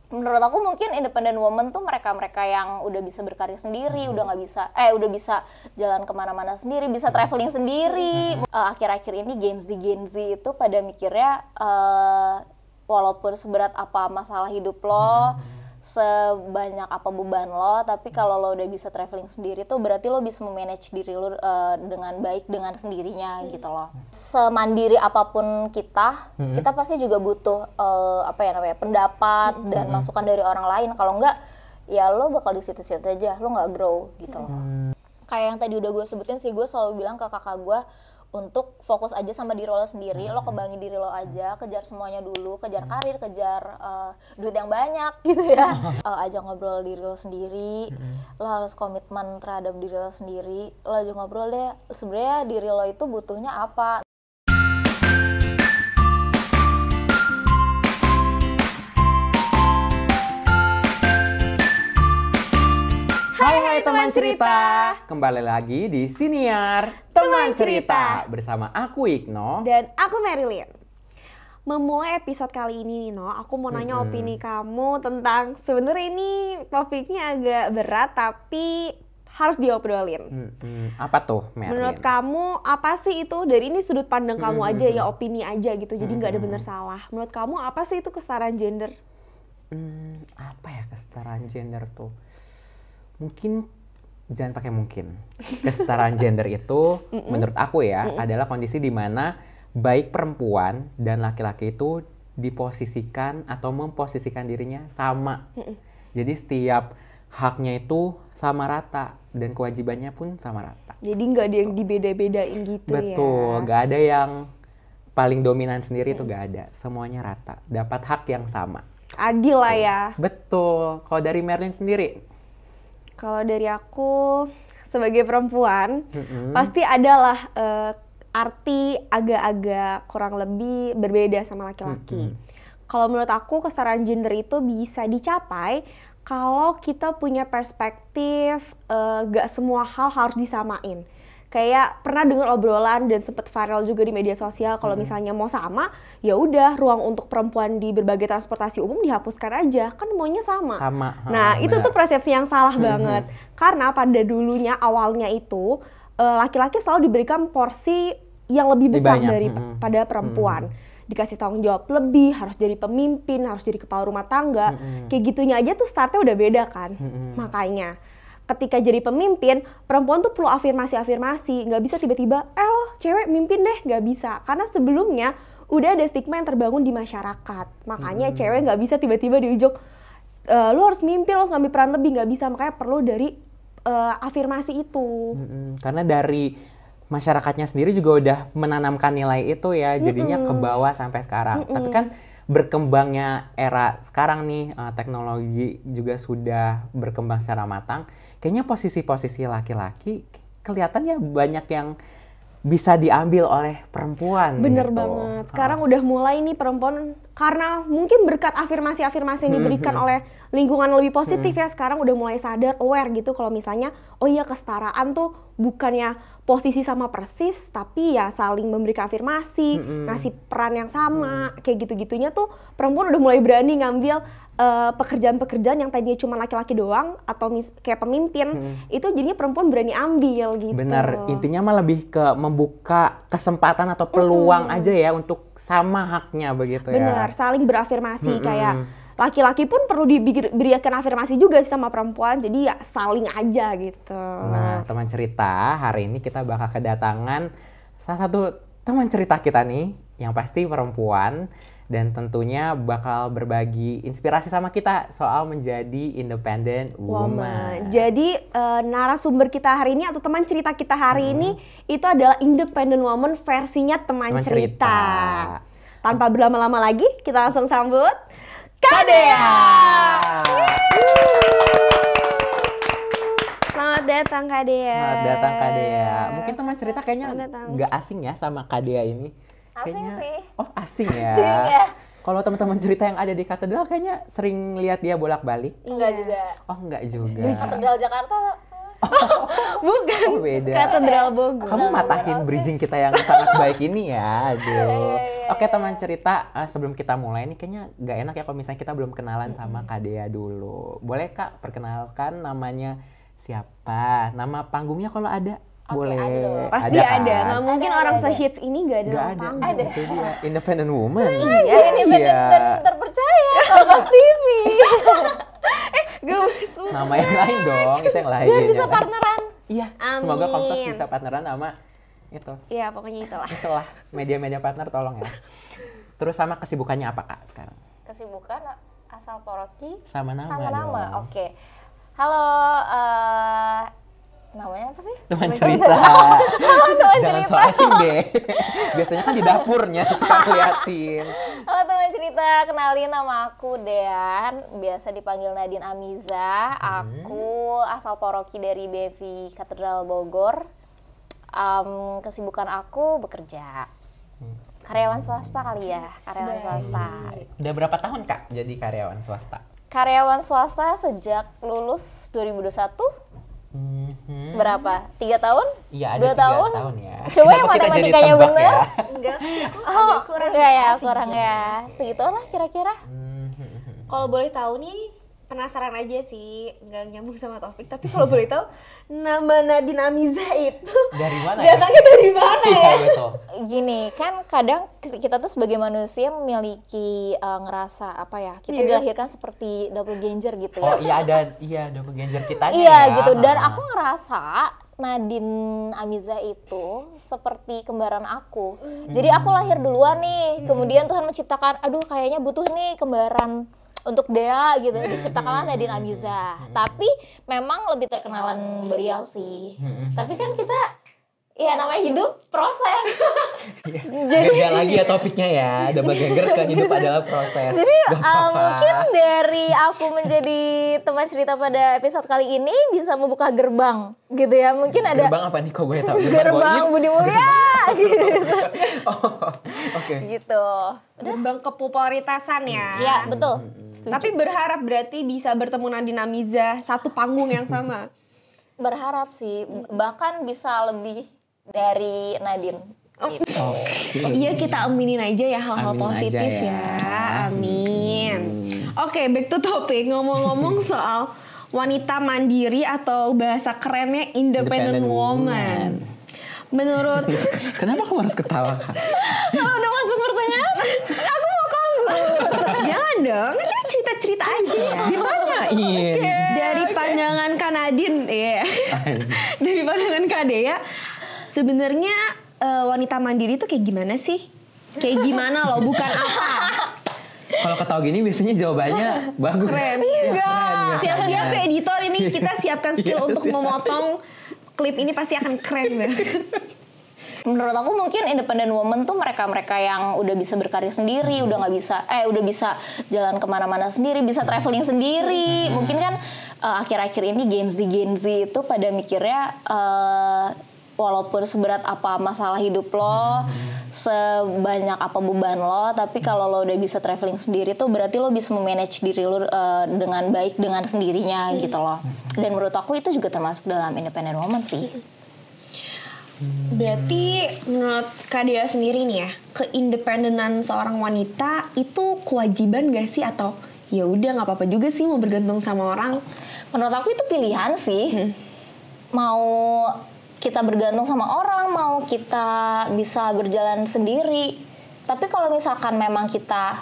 Menurut aku mungkin independent woman tuh mereka-mereka yang udah bisa berkarya sendiri, udah bisa jalan kemana-mana sendiri, bisa traveling sendiri. Akhir-akhir ini Gen Z itu pada mikirnya walaupun seberat apa masalah hidup lo, sebanyak apa beban lo, tapi kalau lo udah bisa traveling sendiri tuh berarti lo bisa memanage diri lo dengan baik dengan sendirinya gitu loh. Semandiri apapun kita pasti juga butuh pendapat dan masukan dari orang lain. Kalau enggak ya lo bakal di situ-situ aja, lo nggak grow gitu loh. Kayak yang tadi udah gue sebutin sih, gue selalu bilang ke kakak gue untuk fokus aja sama diri lo sendiri, lo kembangin diri lo aja, kejar semuanya dulu, kejar karir, kejar duit yang banyak gitu ya. Ajak ngobrol diri lo sendiri, lo harus komitmen terhadap diri lo sendiri, lo ajak ngobrol deh, sebenarnya diri lo itu butuhnya apa. Hai teman cerita, kembali lagi di Siniar Teman Cerita bersama aku Igno dan aku Marilyn. Memulai episode kali ini Nino, aku mau nanya opini kamu tentang sebenarnya ini topiknya agak berat tapi harus diobrolin. Apa tuh Marilyn? Menurut kamu apa sih itu, dari ini sudut pandang kamu aja ya, opini aja gitu, jadi nggak ada benar salah. Menurut kamu apa sih itu kesetaraan gender? Apa ya kesetaraan gender tuh? Mungkin, jangan pakai mungkin. Kesetaraan gender itu menurut aku ya adalah kondisi di mana baik perempuan dan laki-laki itu diposisikan atau memposisikan dirinya sama. Jadi setiap haknya itu sama rata dan kewajibannya pun sama rata. Jadi nggak ada yang dibeda-bedain gitu. Betul, nggak ada yang paling dominan sendiri, itu nggak ada. Semuanya rata, dapat hak yang sama. Adil lah ya. Betul. Kalau dari Marilyn sendiri? Kalau dari aku sebagai perempuan pasti adalah arti agak-agak kurang lebih berbeda sama laki-laki. Kalau menurut aku kesetaraan gender itu bisa dicapai kalau kita punya perspektif gak semua hal harus disamain. Kayak pernah dengar obrolan dan sempet viral juga di media sosial kalau misalnya mau sama, ya udah ruang untuk perempuan di berbagai transportasi umum dihapuskan aja, kan maunya sama. Nah, itu tuh persepsi yang salah banget. Karena pada dulunya awalnya itu laki-laki selalu diberikan porsi yang lebih besar daripada perempuan. Dikasih tanggung jawab lebih, harus jadi pemimpin, harus jadi kepala rumah tangga. Kayak gitunya aja tuh startnya udah beda kan. Makanya ketika jadi pemimpin, perempuan tuh perlu afirmasi, nggak bisa tiba-tiba, lo cewek mimpin deh, nggak bisa. Karena sebelumnya udah ada stigma yang terbangun di masyarakat. Makanya cewek nggak bisa tiba-tiba di ujung, lo harus mimpin, lo harus ngambil peran lebih, nggak bisa. Makanya perlu dari afirmasi itu. Karena dari masyarakatnya sendiri juga udah menanamkan nilai itu ya, jadinya ke bawah sampai sekarang. Tapi kan berkembangnya era sekarang nih, teknologi juga sudah berkembang secara matang. Kayaknya posisi-posisi laki-laki kelihatannya banyak yang bisa diambil oleh perempuan. Bener gitu. banget. Sekarang udah mulai nih perempuan, karena mungkin berkat afirmasi-afirmasi yang diberikan oleh lingkungan lebih positif ya, sekarang udah mulai sadar, aware gitu kalau misalnya, oh iya kesetaraan tuh bukannya posisi sama persis, tapi ya saling memberikan afirmasi, ngasih peran yang sama, kayak gitu-gitunya tuh perempuan udah mulai berani ngambil pekerjaan-pekerjaan yang tadinya cuma laki-laki doang atau kayak pemimpin, itu jadinya perempuan berani ambil gitu. Bener, intinya mah lebih ke membuka kesempatan atau peluang aja ya untuk sama haknya begitu ya. Bener, saling berafirmasi, kayak laki-laki pun perlu diberikan afirmasi juga sama perempuan, jadi ya saling aja gitu. Nah, teman cerita, hari ini kita bakal kedatangan salah satu teman cerita kita nih, yang pasti perempuan, dan tentunya bakal berbagi inspirasi sama kita soal menjadi independent woman. Jadi narasumber kita hari ini atau teman cerita kita hari ini itu adalah independent woman versinya teman cerita. Tanpa berlama-lama lagi, kita langsung sambut Kadea. Selamat datang Kadea. Selamat datang Kadea. Mungkin teman cerita kayaknya nggak asing ya sama Kadea ini. Asing kayaknya, sih. Oh asing ya. Asing ya. Kalau teman-teman cerita yang ada di katedral kayaknya sering lihat dia bolak-balik. Enggak juga. Oh enggak juga. Katedral Jakarta. Bukan. Oh, beda. Katedral Bogor. Kamu matahin bridging kita yang sangat baik ini ya, aduh. Oke teman cerita, sebelum kita mulai ini kayaknya gak enak ya kalau misalnya kita belum kenalan sama Kak Dea dulu. Boleh Kak perkenalkan namanya siapa? Nama panggungnya kalau ada? Boleh. ada. Pasti ada. kan? Nggak mungkin orang sehits ini gak ada Gak nama ada. panggung. Itu dia. Independent woman. Jadi independen dan terpercaya Kompas TV. Gak masuk. Nama yang lain dong, itu yang lain. Biar bisa ya. partneran. Iya, Amin. semoga Kompas bisa partneran sama itu. Iya, pokoknya itulah. Itulah, media-media partner tolong ya. Terus sama kesibukannya apa Kak sekarang? Kesibukan asal Poroki Sama nama sama nama. dong. Oke. Halo, namanya apa sih? Teman cerita. Teman Jangan cerita. so asing deh. Biasanya kan di dapurnya suka ngeliatin. Halo teman cerita, kenalin nama aku Dean, biasa dipanggil Nadine Amiza. Aku asal Poroki dari BV Katedral Bogor. Kesibukan aku bekerja. Karyawan swasta kali ya, karyawan swasta. Udah berapa tahun Kak jadi karyawan swasta? Karyawan swasta sejak lulus 2021. Berapa? 3 tahun? Iya ada 2 tahun? tahun? Ya. Coba yang Kenapa kita jadi matematikanya tebak bener. ya? Enggak sih, aku Oh, agak kurang. enggak ya, sih kurang jujur. ya. Segitulah kira-kira. Kalau boleh tahu nih, penasaran aja sih, nggak nyambung sama topik. Tapi kalau boleh tahu, nama Nadine Amiza itu Dari mana ya? datangnya dari mana Iya ya? betul. Gini, kan kadang kita tuh sebagai manusia memiliki ngerasa apa ya, kita Iya. dilahirkan seperti doppelganger gitu ya. Oh iya ada, doppelganger kita Iya ya. gitu, dan Ha-ha. aku ngerasa Nadine Amiza itu seperti kembaran aku. Jadi aku lahir duluan nih, kemudian Tuhan menciptakan, aduh kayaknya butuh nih kembaran untuk Dea gitu, diciptakanlah Nadine Amiza. Tapi memang lebih terkenalan beliau sih. Tapi kan kita, ya namanya hidup proses. Jadi Beda lagi ya topiknya ya. Doppelganger kan hidup adalah proses. Jadi Gak apa-apa. mungkin dari aku menjadi teman cerita pada episode kali ini bisa membuka gerbang gitu ya. Mungkin ada Gerbang apa nih kok gue tahu? gerbang Budi Mulya gitu. Oh, oke. Gitu. Gerbang kepopularitasan ya. Iya, betul. Setuju. Tapi berharap berarti bisa bertemu Nadine Amiza satu panggung yang sama. Berharap sih bahkan bisa lebih dari Nadine. Gitu. Iya, kita aminin aja ya hal-hal Amin positif aja ya. Amin. Oke, back to topic. Ngomong-ngomong soal wanita mandiri atau bahasa kerennya independent woman. Menurut Kenapa kamu harus ketawa Kak? Kalau udah masuk pertanyaan, aku mau kabur. jangan dong, kan kita cerita-cerita aja. Ditanyain. Dari pandangan Kak Nadine, ya. Dari pandangan Kak Dea, sebenarnya wanita mandiri itu kayak gimana sih? Kayak gimana loh, bukan apa. Kalau ketawa gini biasanya jawabannya bagus. Keren. Enggak. Siap-siap ya editor, ini kita siapkan skill Iya, untuk siap. memotong klip ini, pasti akan keren banget. Menurut aku mungkin independent woman tuh mereka-mereka yang udah bisa berkarya sendiri, udah bisa jalan kemana-mana sendiri, bisa traveling sendiri. Mungkin kan akhir-akhir ini Gen Z itu pada mikirnya walaupun seberat apa masalah hidup lo, sebanyak apa beban lo, tapi kalau lo udah bisa traveling sendiri tuh berarti lo bisa memanage diri lo dengan baik dengan sendirinya gitu loh. Dan menurut aku itu juga termasuk dalam independent woman sih. Berarti menurut Kak Dea sendiri nih ya, keindependenan seorang wanita itu kewajiban gak sih, atau ya udah nggak apa-apa juga sih mau bergantung sama orang? Menurut aku itu pilihan sih. Mau kita bergantung sama orang, mau kita bisa berjalan sendiri. Tapi kalau misalkan memang kita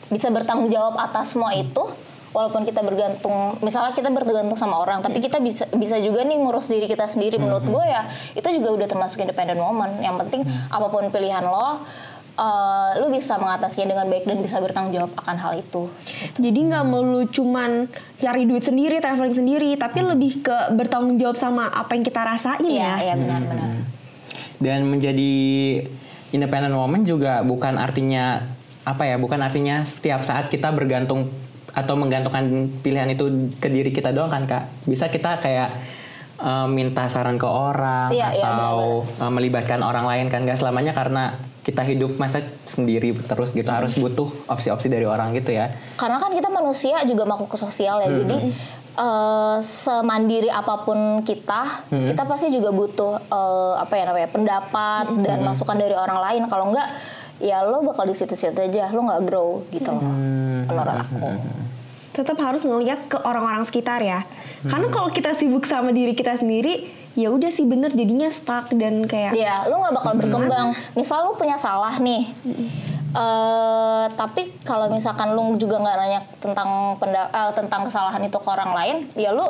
bisa bertanggung jawab atas semua itu, walaupun kita bergantung, misalnya kita bergantung sama orang, tapi kita bisa juga nih ngurus diri kita sendiri. Menurut gue ya, itu juga udah termasuk independent woman. Yang penting apapun pilihan lo, lu bisa mengatasinya dengan baik dan bisa bertanggung jawab akan hal itu. Jadi nggak melulu cuman cari duit sendiri, traveling sendiri, tapi lebih ke bertanggung jawab sama apa yang kita rasain ya. Iya, benar-benar. Dan menjadi independent woman juga bukan artinya bukan artinya setiap saat kita bergantung atau menggantungkan pilihan itu ke diri kita doang kan Kak. Bisa kita kayak minta saran ke orang atau melibatkan orang lain kan. Gak selamanya karena kita hidup masa sendiri terus gitu, harus butuh opsi-opsi dari orang gitu ya. Karena kan kita manusia juga makhluk sosial ya. Jadi semandiri apapun kita pasti juga butuh pendapat dan masukan dari orang lain. Kalau enggak, ya lo bakal di situ-situ aja, lo nggak grow gitu loh. Menurut aku. Tetap harus ngelihat ke orang-orang sekitar ya. Karena kalau kita sibuk sama diri kita sendiri, ya udah sih bener jadinya stuck dan kayak. Ya, lo nggak bakal berkembang. Misal lo punya salah nih. Tapi kalau misalkan lu juga nggak nanya tentang kesalahan itu ke orang lain, ya lu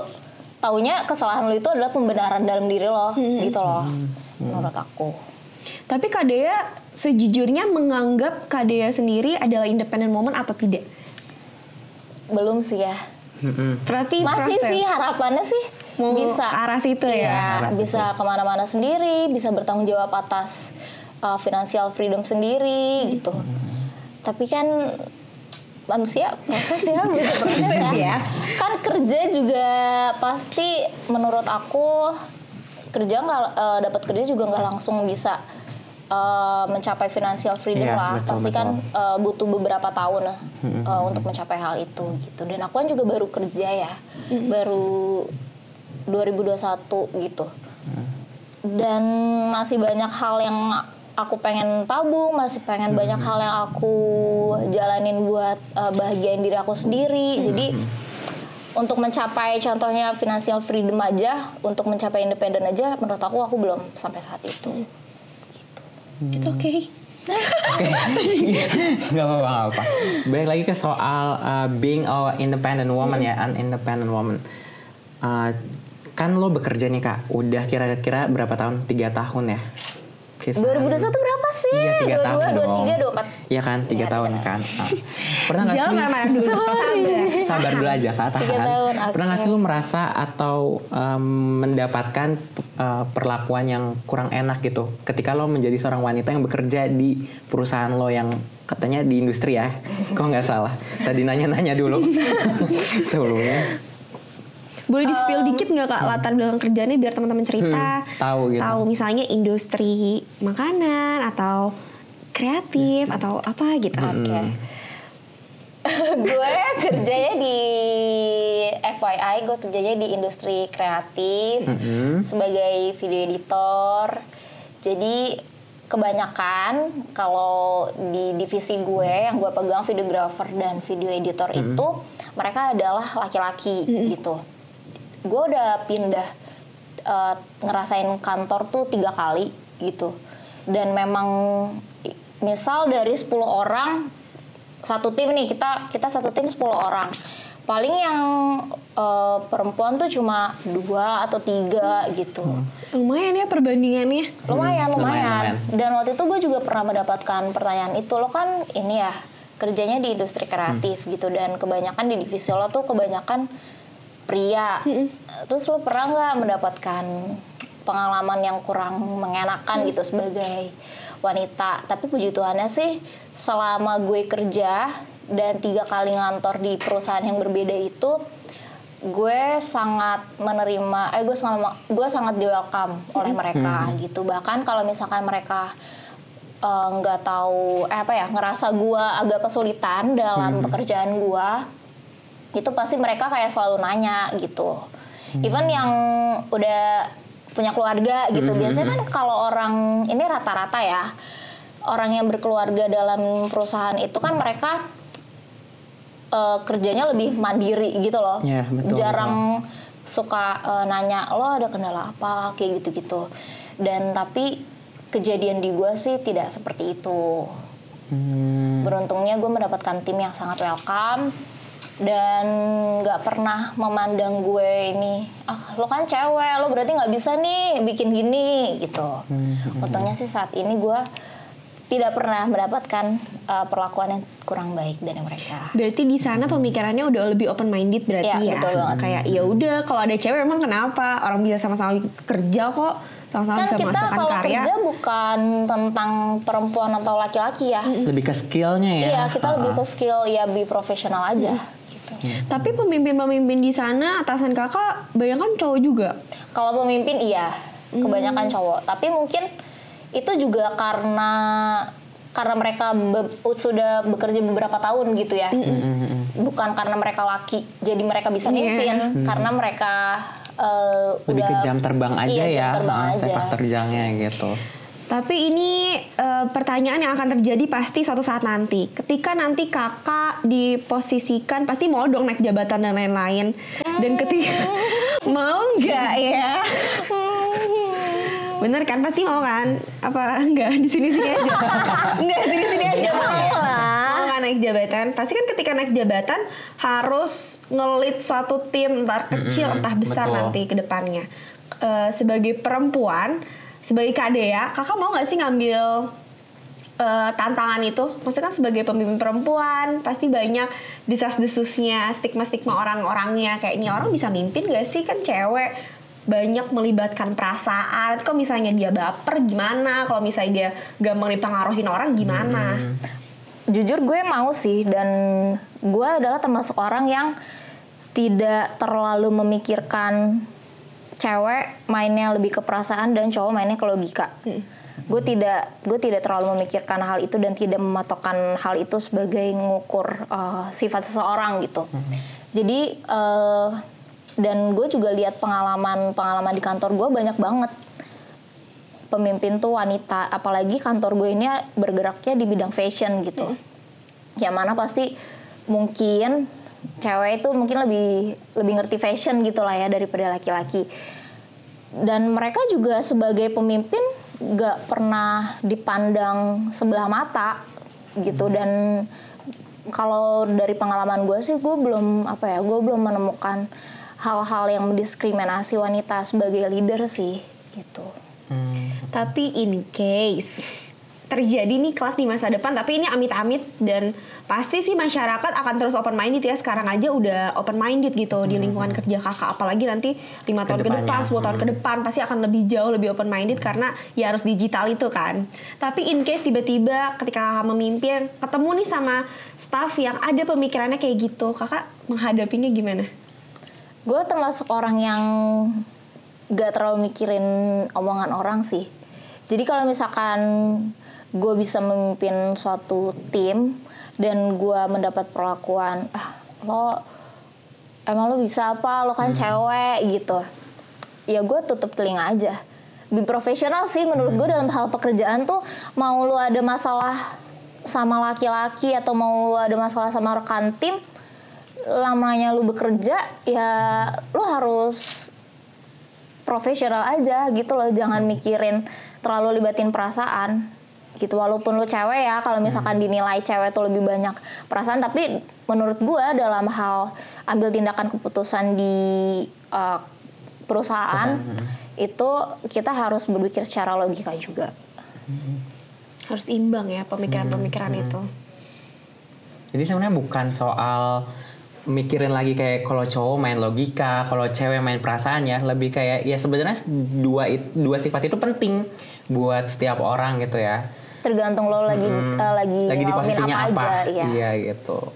taunya kesalahan lu itu adalah pembenaran dalam diri lo, gitu loh, menurut aku. Tapi Kak Dea sejujurnya menganggap Kak Dea sendiri adalah independent woman atau tidak? Belum sih ya. Berarti masih proses. Sih harapannya sih mau bisa ke arah situ ya. Bisa kemana-mana sendiri, bisa bertanggung jawab atas financial freedom sendiri gitu. Tapi kan manusia proses ya, butuh proses ya. Kan kerja juga pasti menurut aku dapat kerja juga nggak langsung bisa mencapai financial freedom lah. Betul, pasti kan butuh beberapa tahun untuk mencapai hal itu gitu. Dan aku kan juga baru kerja ya, baru 2021 gitu. Dan masih banyak hal yang aku pengen tabung, masih pengen banyak hal yang aku jalanin buat bahagiain diri aku sendiri. Jadi untuk mencapai contohnya financial freedom aja, untuk mencapai independen aja, menurut aku belum sampai saat itu. Gitu. It's okay. Gak apa-apa. Balik lagi ke soal being a independent woman ya, an independent woman. Kan lo bekerja nih Kak, udah kira-kira berapa tahun? 3 tahun ya? 2021 berapa sih? Iya, 3 tahun 23, 24. Iya kan, 3 tahun kan. Pernah nggak sih? Jangan marah-marah dulu. Sabar dulu aja Kak, tahan. 3 tahun, Pernah nggak sih lu merasa atau mendapatkan perlakuan yang kurang enak gitu, ketika lo menjadi seorang wanita yang bekerja di perusahaan lo yang katanya di industri ya? Kok nggak salah? Tadi nanya-nanya dulu sebelumnya. Boleh di-spill dikit nggak Kak latar belakang kerjanya biar teman-teman cerita Tahu gitu. Tahu misalnya industri makanan atau kreatif atau apa gitu. Oke. Gue kerjanya di FYI, gue kerjanya di industri kreatif sebagai video editor. Jadi kebanyakan kalau di divisi gue yang gue pegang, videographer dan video editor itu mereka adalah laki-laki gitu. Gue udah pindah ngerasain kantor tuh 3 kali gitu. Dan memang misal dari 10 orang satu tim nih, kita satu tim 10 orang. Paling yang perempuan tuh cuma 2 atau 3 gitu. Lumayan ya perbandingannya. Lumayan. Dan waktu itu gue juga pernah mendapatkan pertanyaan itu. Lo kan ini ya kerjanya di industri kreatif gitu, dan kebanyakan di divisi lo tuh kebanyakan pria. Terus lo pernah nggak mendapatkan pengalaman yang kurang mengenakan gitu sebagai wanita? Tapi puji Tuhannya sih selama gue kerja dan 3 kali ngantor di perusahaan yang berbeda itu, gue sangat menerima, gue sangat di welcome oleh mereka gitu. Bahkan kalau misalkan mereka nggak tahu ngerasa gue agak kesulitan dalam pekerjaan gue, itu pasti mereka kayak selalu nanya gitu. Even yang udah punya keluarga gitu, biasanya kan kalau orang ini rata-rata ya, orang yang berkeluarga dalam perusahaan itu kan mereka kerjanya lebih mandiri gitu loh. Yeah, betul, jarang suka nanya lo ada kendala apa kayak gitu-gitu. Dan tapi kejadian di gue sih tidak seperti itu. Beruntungnya gue mendapatkan tim yang sangat welcome dan nggak pernah memandang gue ini, lo kan cewek, lo berarti nggak bisa nih bikin gini gitu. Untungnya sih saat ini gue tidak pernah mendapatkan perlakuan yang kurang baik dari mereka. Berarti di sana pemikirannya udah lebih open minded berarti ya. Betul banget. Kayak ya udah kalau ada cewek emang kenapa? Orang bisa sama-sama kerja kok, sama-sama Kan bisa kita menghasilkan kalau karya. kerja bukan tentang perempuan atau laki-laki ya. Lebih ke skillnya ya. Iya, kita lebih ke skill ya, be profesional aja gitu. Tapi pemimpin-pemimpin di sana atasan kakak banyak kan cowok juga. Kalau pemimpin iya, kebanyakan cowok. Tapi mungkin itu juga karena mereka sudah bekerja beberapa tahun gitu ya. bukan karena mereka laki jadi mereka bisa mimpin, karena mereka lebih ke jam terbang aja jam ya, terbang aja. sepak terjangnya gitu. Tapi ini pertanyaan yang akan terjadi pasti suatu saat nanti. Ketika nanti kakak diposisikan, pasti mau dong naik jabatan dan lain-lain. Dan ketika mau nggak ya? Bener kan? Pasti mau kan? Apa enggak? Di sini-sini aja. Enggak, sini-sini aja mau. Mau nggak naik jabatan? Pasti kan ketika naik jabatan harus ngelit suatu tim, entah kecil, entah besar betul. nanti ke depannya. Sebagai perempuan, sebagai Kak Dea, kakak mau nggak sih ngambil tantangan itu? Maksudnya kan sebagai pemimpin perempuan pasti banyak desas-desusnya, stigma-stigma orang-orangnya, kayak ini orang bisa mimpin gak sih, kan cewek, banyak melibatkan perasaan. Kok misalnya dia baper gimana? Kalau misalnya dia gampang dipengaruhin orang gimana? Jujur gue mau sih, dan gue adalah termasuk orang yang tidak terlalu memikirkan cewek mainnya lebih ke perasaan dan cowok mainnya ke logika. Gue tidak terlalu memikirkan hal itu dan tidak mematokkan hal itu sebagai ngukur sifat seseorang gitu. Jadi dan gue juga lihat pengalaman di kantor gue banyak banget pemimpin tuh wanita, apalagi kantor gue ini bergeraknya di bidang fashion gitu. Yang mana pasti mungkin cewek itu mungkin lebih ngerti fashion gitu lah ya daripada laki-laki. Dan mereka juga sebagai pemimpin gak pernah dipandang sebelah mata gitu. Dan kalau dari pengalaman gue sih gue belum menemukan hal-hal yang mendiskriminasi wanita sebagai leader sih gitu. Tapi in case terjadi nih kelak di masa depan, tapi ini amit-amit, dan pasti sih masyarakat akan terus open minded ya. Sekarang aja udah open minded gitu di lingkungan kerja kakak, apalagi nanti 5 tahun ke depan, 10 tahun ke depan pasti akan lebih jauh lebih open minded karena ya harus digital itu kan. Tapi in case tiba-tiba ketika kakak memimpin ketemu nih sama staff yang ada pemikirannya kayak gitu, kakak menghadapinya gimana? Gue termasuk orang yang gak terlalu mikirin omongan orang sih. Jadi kalau misalkan gue bisa memimpin suatu tim dan gue mendapat perlakuan, emang lo bisa apa, lo kan cewek gitu, ya gue tutup telinga aja. Be profesional sih menurut gue dalam hal pekerjaan tuh. Mau lo ada masalah sama laki-laki atau mau lo ada masalah sama rekan tim, lamanya lo bekerja ya lo harus profesional aja gitu loh. Jangan mikirin terlalu libatin perasaan gitu. Walaupun lu cewek ya, kalau misalkan dinilai cewek tuh lebih banyak perasaan, tapi menurut gue dalam hal ambil tindakan keputusan di perusahaan itu kita harus berpikir secara logika juga. Harus imbang ya pemikiran-pemikiran itu. Jadi sebenarnya bukan soal mikirin lagi kayak kalau cowok main logika, kalau cewek main perasaan ya. Lebih kayak ya sebenarnya dua sifat itu penting buat setiap orang gitu ya. Tergantung lo lagi di posisinya apa. Aja, iya gitu.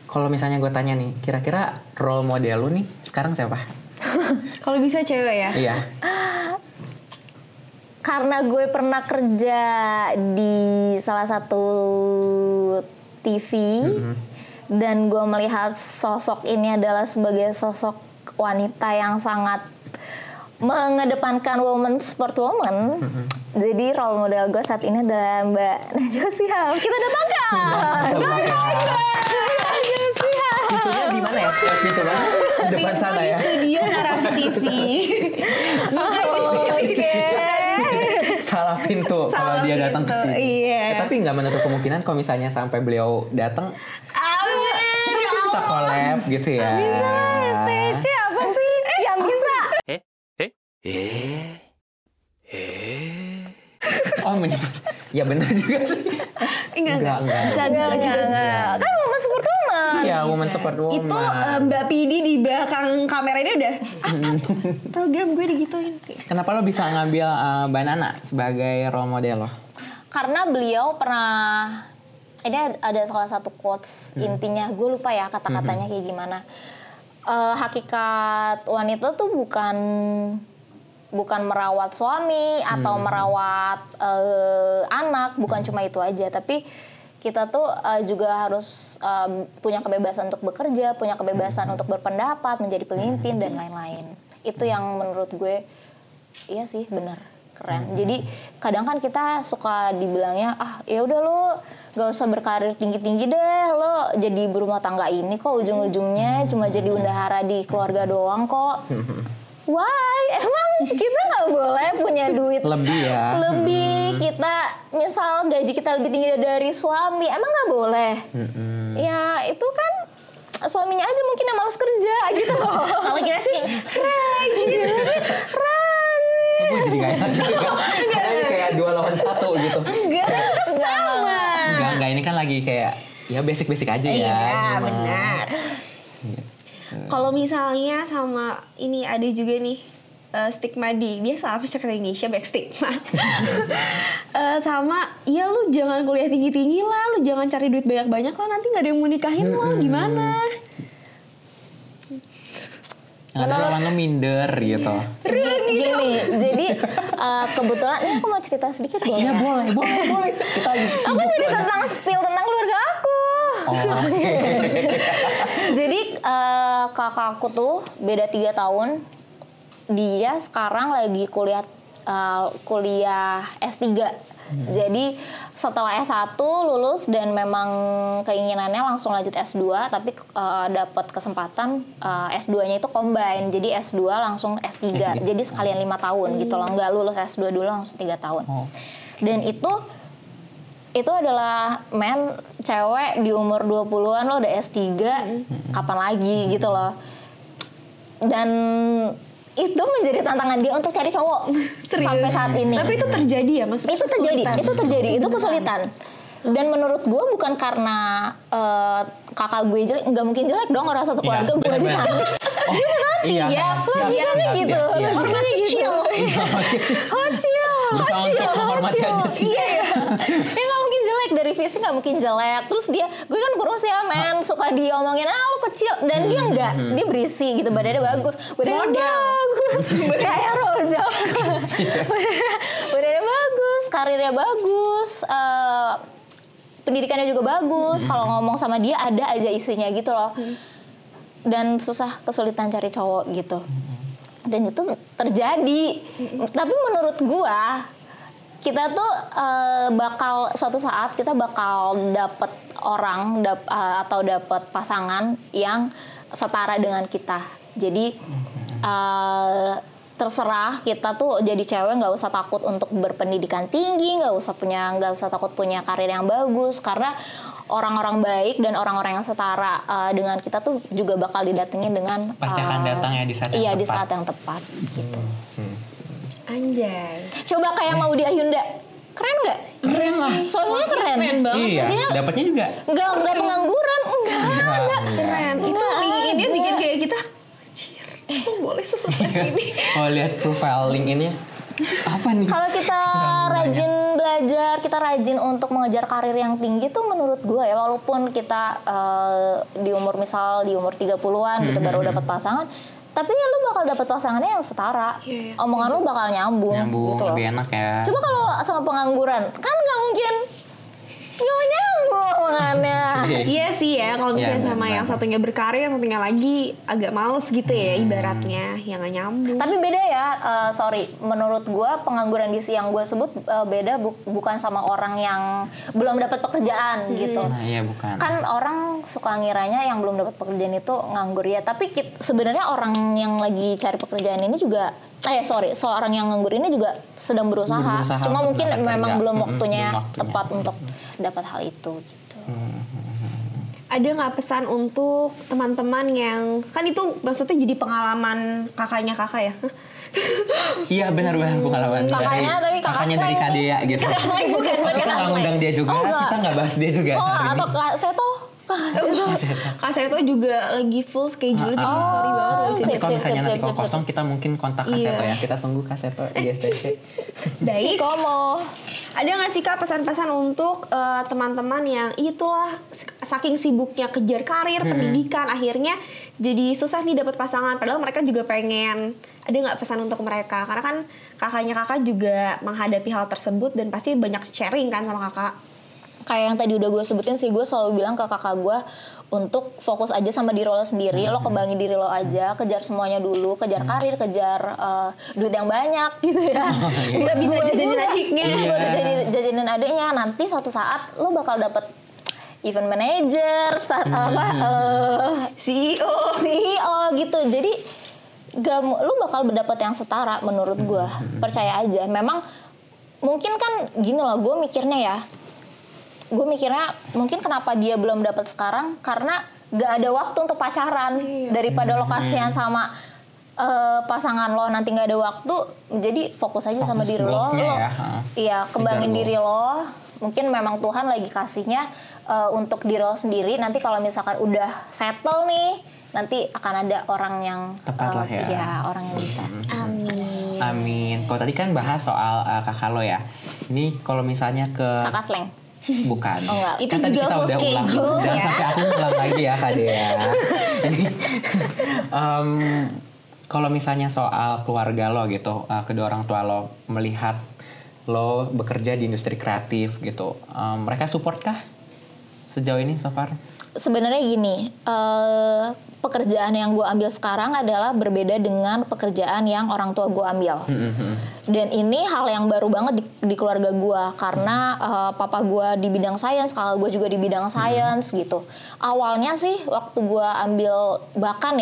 Kalau misalnya gue tanya nih, kira-kira role model lu nih sekarang siapa? Kalau bisa cewek ya? Iya. Karena gue pernah kerja di salah satu TV dan gue melihat sosok ini adalah sebagai sosok wanita yang sangat mengedepankan woman support woman. Jadi role model gue saat ini adalah Mbak Najwa Shihab. Kita datangkan Mbak Najwa Shihab. Pintunya di mana ya? Pintu mana? Depan sana ya. Di studio Narasi TV. Oke. Salah pintu kalau dia datang ke sini. Iya. Tapi nggak menutup kemungkinan kalau misalnya sampai beliau datang, bisa collab gitu ya. Bisa lah, STC apa sih yang bisa? Oh menyebut. Ya benar juga sih. Enggak. Bisa juga. Kan woman support woman. Iya, woman support woman. Itu Mbak Pidi di belakang kamera ini udah program gue digituin. Kenapa lo bisa ngambil Mbak Nana sebagai role model lo? Karena beliau pernah, ini ada salah satu quotes intinya, gue lupa ya kata-katanya kayak gimana. Hakikat wanita tuh bukan merawat suami atau merawat anak, bukan cuma itu aja, tapi kita tuh juga harus punya kebebasan untuk bekerja, punya kebebasan untuk berpendapat, menjadi pemimpin dan lain-lain. Itu yang menurut gue iya sih benar, keren. Jadi kadang kan kita suka dibilangnya ya udah lo gak usah berkarir tinggi-tinggi deh, lo jadi berumah tangga ini kok ujung-ujungnya cuma jadi bendahara di keluarga doang kok. Why? Emang kita nggak boleh punya duit lebih ya? Lebih kita misal gaji kita lebih tinggi dari suami, emang nggak boleh? Ya itu kan suaminya aja mungkin yang malas kerja gitu loh. Kalau kita sih rajin. Gue jadi gak enak gitu kan? Karena kayak 2 lawan 1 gitu. Enggak, sama. Enggak, ini kan lagi kayak ya basic-basic aja ya. Iya, benar. Kalau misalnya sama ini ada juga nih stigma biasa masyarakat Indonesia baik stigma. Sama ya lu jangan kuliah tinggi-tinggi lah, lu jangan cari duit banyak-banyak lah, nanti nggak ada yang mau nikahin lo, gimana? Ada orang lo minder gitu. Gini, jadi kebetulan ini aku mau cerita sedikit boleh? Iya boleh. Kita aku jadi tentang spill tentang keluarga aku. Jadi kakak aku tuh beda 3 tahun. Dia sekarang lagi kuliah S3. Jadi setelah S1 lulus dan memang keinginannya langsung lanjut S2, tapi dapat kesempatan S2-nya itu combine. Jadi S2 langsung S3. Jadi sekalian 5 tahun gitu loh. Nggak lulus S2 dulu langsung 3 tahun. Dan itu adalah cewek di umur 20-an lo udah S3, kapan lagi gitu loh. Dan itu menjadi tantangan dia untuk cari cowok sampai saat ini. Tapi itu terjadi ya maksudnya? Itu terjadi, itu kesulitan. Dan menurut gue bukan karena kakak gue jelek, nggak mungkin jelek dong, orang satu keluarga gue aja cantik. Gitu kan siap, logikanya gitu, logikanya gitu. Hocil. Iya. Ya nggak mungkin jelek, dari fisik nggak mungkin jelek. Terus gue kan kurus ya suka diomongin lu kecil, dan dia enggak, dia berisi gitu, badannya bagus, kayak Rojal. Badannya bagus, karirnya bagus, pendidikannya juga bagus. Kalau ngomong sama dia ada aja isinya gitu loh. Dan kesulitan cari cowok gitu. Dan itu terjadi. Tapi menurut gua kita tuh suatu saat kita bakal dapet orang atau dapet pasangan yang setara dengan kita. Jadi terserah kita tuh jadi cewek nggak usah takut untuk berpendidikan tinggi, nggak usah takut punya karir yang bagus, karena orang-orang baik dan orang-orang yang setara dengan kita tuh juga bakal didatengin dengan pasti akan datang ya di saat yang tepat. Di saat yang tepat gitu. Anjay. Coba kayak Maudy Ayunda, keren nggak? Keren lah. Soalnya keren. Keren banget. Iya. Dapatnya juga. Nggak pengangguran, enggak. Keren. Itu ini bikin kayak kita. Boleh sesukses ini. Oh, lihat profile LinkedIn-nya. Apa nih? Kalau kita rajin belajar, kita rajin untuk mengejar karir yang tinggi tuh menurut gue ya, walaupun kita di umur 30-an gitu baru dapat pasangan, tapi ya lu bakal dapat pasangannya yang setara. Omongan lu bakal nyambung gitu loh. Lebih enak ya. Coba kalau sama pengangguran, kan nggak mungkin nyambung omongannya. Iya sih ya, kalau misalnya sama yang satunya berkarir, yang satunya lagi agak males gitu ya, ibaratnya yang nggak nyambung. Tapi beda ya, menurut gue pengangguran yang gue sebut beda, bukan sama orang yang belum dapat pekerjaan gitu. Nah, iya bukan. Kan orang suka ngiranya yang belum dapat pekerjaan itu nganggur ya, tapi sebenarnya orang yang lagi cari pekerjaan ini juga seorang yang nganggur ini juga sedang berusaha. Cuma mungkin memang belum waktunya tepat untuk dapat hal itu gitu. Ada nggak pesan untuk teman-teman yang kan itu maksudnya jadi pengalaman kakaknya kakak ya? Iya benar pengalaman kakaknya dari Kadea gitu. Bukan kita nggak ngundang dia juga, kita nggak bahas dia juga. Atau Kak Seto. Kak Seto juga lagi full schedule, jadi sorry banget. Tapi kalau misalnya nanti kalau kosong, kita mungkin kontak Kak Seto ya. Kita tunggu Kak Seto di STC. Baik. Komo. Ada nggak sih Kak pesan-pesan untuk teman-teman yang itulah saking sibuknya kejar karir, pendidikan, akhirnya jadi susah nih dapat pasangan, padahal mereka juga pengen. Ada nggak pesan untuk mereka? Karena kan kakaknya kakak juga menghadapi hal tersebut dan pasti banyak sharing kan sama kakak. kayak yang tadi udah gue sebutin sih, gue selalu bilang ke kakak gue untuk fokus aja sama diri lo sendiri, lo kembangin diri lo aja, kejar semuanya dulu, kejar karir, kejar duit yang banyak gitu ya. Nggak bisa jajanin adiknya. Buat jajanin adiknya, nanti suatu saat lo bakal dapet event manager, CEO gitu. Jadi lo bakal dapet yang setara menurut gue, percaya aja. Memang mungkin kan gini loh, gue mikirnya mungkin kenapa dia belum dapat sekarang karena gak ada waktu untuk pacaran. Daripada lo kasihan sama pasangan lo nanti gak ada waktu, jadi fokus aja sama diri lo. Iya, kembangin diri lo. Mungkin memang Tuhan lagi kasihnya untuk diri lo sendiri. Nanti kalau misalkan udah settle nih, nanti akan ada orang yang tepat lah ya. Iya, orang yang bisa. Amin. Kalau tadi kan bahas soal kakak lo ya. Ini kalau misalnya ke Kakak Sleng. Bukan. Oh, enggak. Itu kan tadi juga kita full udah ulang. schedule, Jangan ya. sampai aku ulang lagi ya Kak Dea. Kalau misalnya soal keluarga lo gitu, kedua orang tua lo melihat lo bekerja di industri kreatif gitu, mereka support kah sejauh ini so far? Sebenarnya gini, pekerjaan yang gue ambil sekarang adalah berbeda dengan pekerjaan yang orang tua gue ambil. Dan ini hal yang baru banget di keluarga gue, karena papa gue di bidang sains, kakak gue juga di bidang sains gitu. Awalnya sih waktu gue ambil, bahkan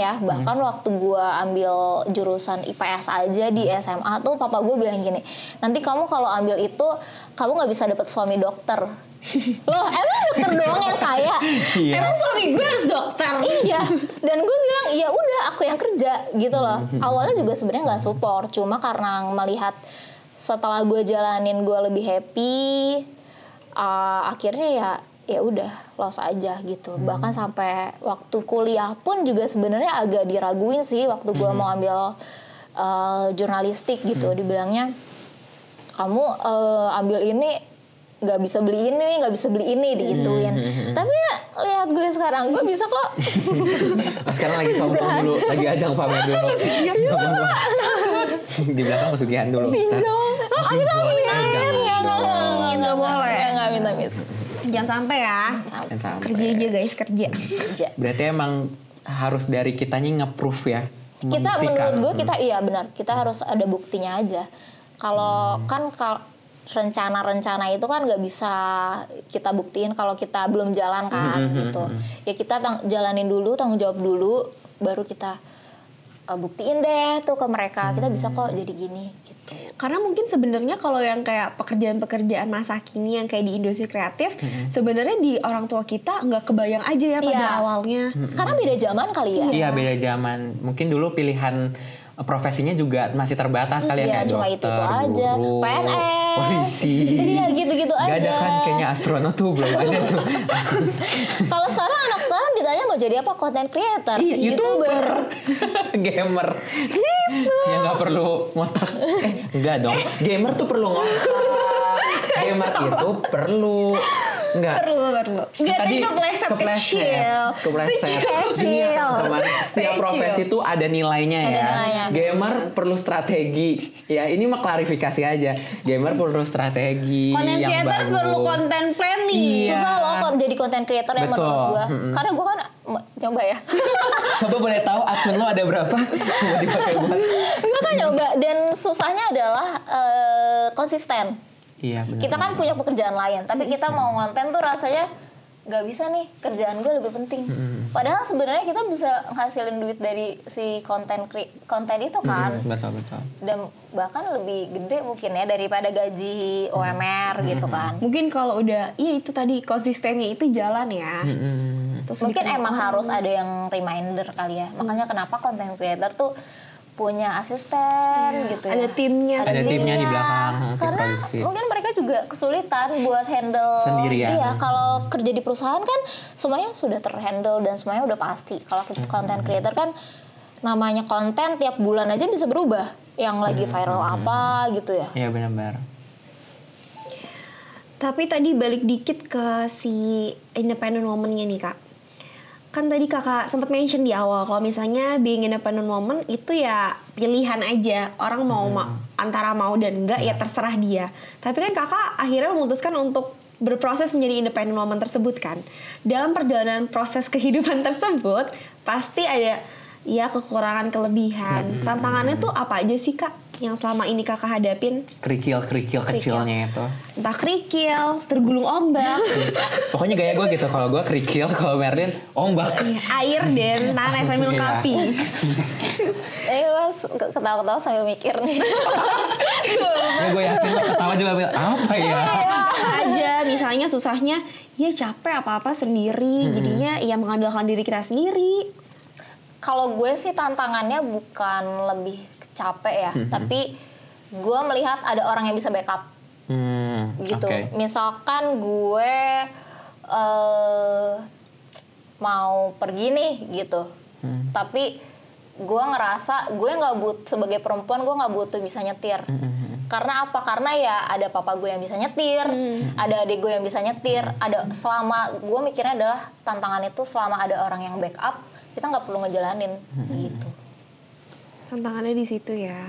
waktu gue ambil jurusan IPS aja di SMA tuh, papa gue bilang gini, nanti kamu kalau ambil itu kamu nggak bisa dapet suami dokter. Loh, emang dokter doang yang kaya? Emang suami gue harus dokter? Iya, dan gue bilang ya udah aku yang kerja gitu loh. Awalnya juga sebenarnya nggak support, cuma karena melihat setelah gue jalanin gue lebih happy, akhirnya ya udah los aja gitu. Bahkan sampai waktu kuliah pun juga sebenarnya agak diraguin sih waktu gue mau ambil jurnalistik gitu. Dibilangnya kamu ambil ini nggak bisa beli ini digituin. Tapi ya, lihat gue sekarang, gue bisa kok. Sekarang lagi sombong dulu, lagi ajang pamer dulu. Di belakang pesugihan dulu. Pinjol, amit Nggak boleh. amit. Jangan sampai ya. Kerja aja guys, kerja. Berarti emang harus dari kitanya nge-proof ya. Kita menurut gue iya benar, kita harus ada buktinya aja. Kalau rencana-rencana itu kan nggak bisa kita buktiin kalau kita belum jalan kan gitu. Ya kita jalanin dulu, tanggung jawab dulu, baru kita buktiin deh tuh ke mereka kita bisa kok jadi gini gitu. Karena mungkin sebenarnya kalau yang kayak pekerjaan-pekerjaan masa kini yang kayak di industri kreatif, sebenarnya di orang tua kita nggak kebayang aja ya pada awalnya. Karena beda zaman kali ya. Iya, beda zaman. Mungkin dulu pilihan profesinya juga masih terbatas kali ya, kayak cuma dokter, itu aja, guru, PNS, polisi. Iya gitu-gitu aja. Gak ada kan kayaknya astronot tuh belum ada tuh. Kalau sekarang anak sekarang ditanya mau jadi apa, content creator, YouTuber, gamer. Gitu. Ya nggak perlu ngotak. Enggak dong. Gamer tuh perlu ngotak. Gamer itu perlu. Enggak. Perlu. Enggak, tadi kepleset kecil. Teman, setiap profesi tuh ada nilainya ya. Gamer perlu strategi. Ya, ini mah klarifikasi aja. Gamer perlu strategi Content yang creator bagus. perlu content planning. Iya. Susah loh kok jadi content creator yang menurut gue. Karena gue kan coba ya. Coba boleh tahu akun lo ada berapa? Mau dipakai buat? Gue kan nyoba, dan susahnya adalah konsisten. Iya, benar. Kita kan punya pekerjaan lain, tapi kita mau konten tuh rasanya nggak bisa nih, kerjaan gue lebih penting. Padahal sebenarnya kita bisa ngasilin duit dari si konten itu kan. Betul. Dan bahkan lebih gede mungkin ya daripada gaji UMR gitu kan. Mungkin kalau udah, itu tadi konsistennya itu jalan ya. Terus mungkin emang harus ada yang reminder kali ya. Makanya kenapa content creator tuh punya asisten gitu ya. Ada timnya. Ada timnya di belakang. Karena mungkin mereka juga kesulitan buat handle sendirian. Iya, kalau kerja di perusahaan kan semuanya sudah terhandle dan semuanya udah pasti. Kalau content creator kan namanya konten tiap bulan aja bisa berubah. Yang lagi viral apa gitu ya. Iya, benar. Tapi tadi balik dikit ke si independent woman-nya nih Kak. Kan tadi kakak sempat mention di awal kalau misalnya being independent woman itu ya pilihan aja, orang mau antara mau dan enggak ya terserah dia. Tapi kan kakak akhirnya memutuskan untuk berproses menjadi independent woman tersebut kan. Dalam perjalanan proses kehidupan tersebut pasti ada ya kekurangan kelebihan. Tantangannya tuh apa aja sih Kak yang selama ini Kakak hadapin? Kerikil kecilnya itu. Entah kerikil, tergulung ombak. Pokoknya gaya gue gitu. Kalau gue kerikil, kalau Merlin ombak. Air dan tanah sambil melengkapi. Gue ketawa-ketawa sambil mikir nih. Ya gue yakin lo ketawa juga bilang apa ya? Aja misalnya susahnya ya capek apa-apa sendiri. Jadinya ya mengandalkan diri kita sendiri. Kalau gue sih tantangannya bukan lebih capek ya, tapi gue melihat ada orang yang bisa backup gitu. Okay. Misalkan gue mau pergi nih gitu, tapi gue ngerasa gue nggak sebagai perempuan gue nggak butuh bisa nyetir. Karena apa? Karena ya ada papa gue yang bisa nyetir, ada adik gue yang bisa nyetir. Ada selama gue mikirnya adalah tantangan itu selama ada orang yang backup, kita nggak perlu ngejalanin gitu. Tantangannya di situ ya.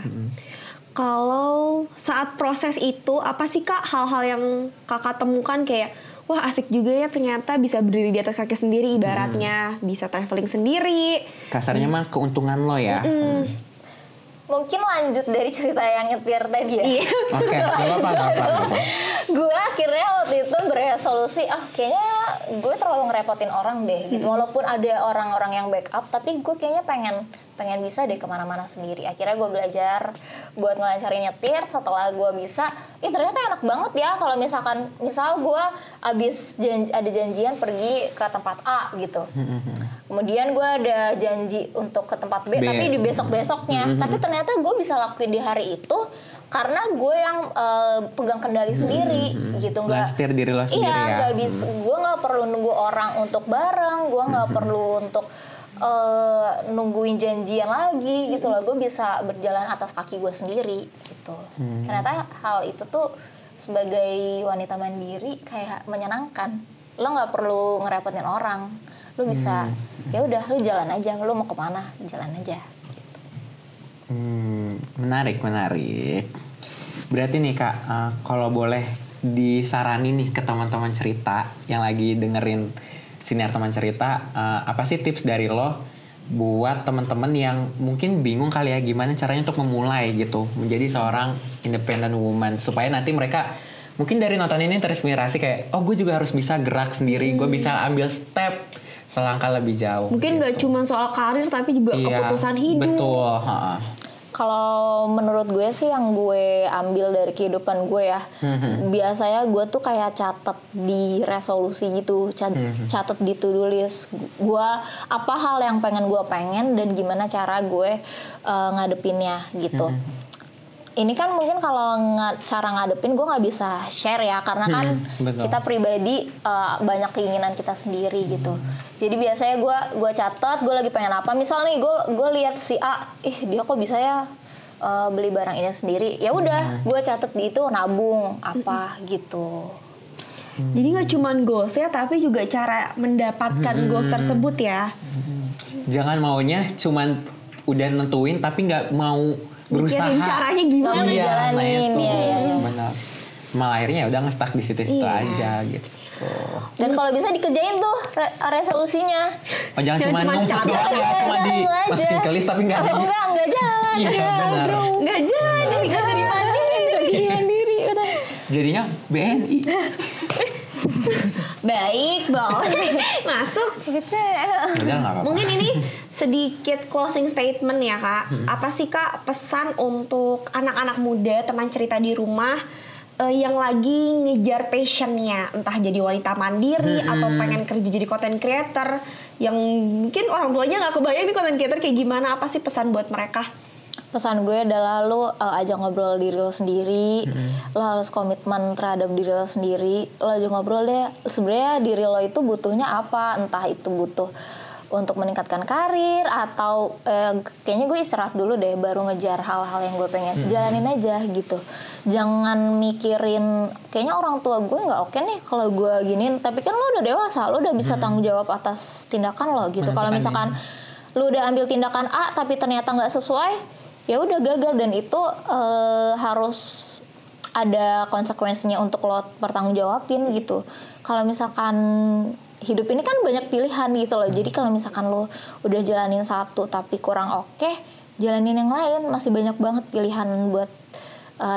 Kalau saat proses itu apa sih Kak hal-hal yang Kakak temukan kayak wah asik juga ya ternyata bisa berdiri di atas kaki sendiri ibaratnya, bisa traveling sendiri. Kasarnya mah keuntungan lo ya. Mungkin lanjut dari cerita yang nyetir tadi ya. Oke, nggak apa-apa. Gue akhirnya waktu itu beresolusi, kayaknya gue terlalu ngerepotin orang deh gitu. Walaupun ada orang-orang yang backup, tapi gue kayaknya pengen bisa deh kemana-mana sendiri. Akhirnya gue belajar buat ngelancarin nyetir. Setelah gue bisa, ternyata enak banget ya kalau misal gue abis ada janjian pergi ke tempat A gitu. Kemudian gue ada janji untuk ke tempat B. Tapi di besok-besoknya. Tapi ternyata gue bisa lakuin di hari itu karena gue yang pegang kendali sendiri gitu. Nggak setir diri lo sendiri ya. Gue nggak perlu nunggu orang untuk bareng. Gue nggak perlu untuk nungguin janjian lagi gitu loh. Gue bisa berjalan atas kaki gue sendiri gitu. Ternyata hal itu tuh sebagai wanita mandiri kayak menyenangkan. Lo nggak perlu ngerepotin orang. Lo bisa ya udah lo jalan aja. Lo mau kemana jalan aja gitu. Menarik. Berarti nih Kak, kalau boleh disaranin nih ke teman-teman cerita yang lagi dengerin Siniar Teman Cerita, apa sih tips dari lo buat teman-teman yang mungkin bingung kali ya gimana caranya untuk memulai gitu menjadi seorang independent woman supaya nanti mereka mungkin dari nonton ini terinspirasi kayak gue juga harus bisa gerak sendiri, gue bisa ambil step selangkah lebih jauh. Mungkin nggak cuma soal karir tapi juga keputusan hidup. Betul. Kalau menurut gue sih yang gue ambil dari kehidupan gue ya, biasanya gue tuh kayak catat di resolusi gitu, catat di to-do list gue apa hal yang pengen dan gimana cara gue ngadepinnya gitu. Ini kan mungkin kalau cara ngadepin gue nggak bisa share ya karena kan kita pribadi banyak keinginan kita sendiri gitu. Jadi biasanya gue catat gue lagi pengen apa. Misal nih gue lihat si A, dia kok bisa ya beli barang ini sendiri. Ya udah gue catat di itu nabung apa gitu. Jadi nggak cuma goals ya tapi juga cara mendapatkan goals tersebut ya. Jangan maunya cuman udah nentuin tapi nggak mau berusaha mikirin caranya gimana ngejalanin ya. Benar. Malah akhirnya udah nge-stuck di situ-situ aja gitu. Dan kalau bisa dikerjain tuh resolusinya. Jangan cuma numpuk doang ya, cuma dimasukin ke list tapi nggak jalan. Iya benar. Nggak jadi mandiri udah. Jadinya BNI. Baik, boleh masuk. Udah nggak apa-apa. Mungkin ini sedikit closing statement ya Kak. Apa sih Kak pesan untuk anak-anak muda teman cerita di rumah yang lagi ngejar passionnya, entah jadi wanita mandiri atau pengen kerja jadi content creator, yang mungkin orang tuanya nggak kebayang nih content creator kayak gimana? Apa sih pesan buat mereka? Pesan gue adalah lo ajak ngobrol diri lo sendiri, lo harus komitmen terhadap diri lo sendiri, lo ajak ngobrol deh sebenarnya diri lo itu butuhnya apa, entah itu butuh untuk meningkatkan karir atau kayaknya gue istirahat dulu deh baru ngejar hal-hal yang gue pengen. Jalanin aja gitu, jangan mikirin kayaknya orang tua gue nggak oke nih kalau gue giniin, tapi kan lo udah dewasa, lo udah bisa tanggung jawab atas tindakan lo gitu. Kalau misalkan lo udah ambil tindakan A tapi ternyata nggak sesuai, ya udah gagal, dan itu harus ada konsekuensinya untuk lo pertanggungjawabin gitu. Kalau misalkan hidup ini kan banyak pilihan gitu loh. Jadi kalau misalkan lo udah jalanin satu tapi kurang oke, jalanin yang lain. Masih banyak banget pilihan buat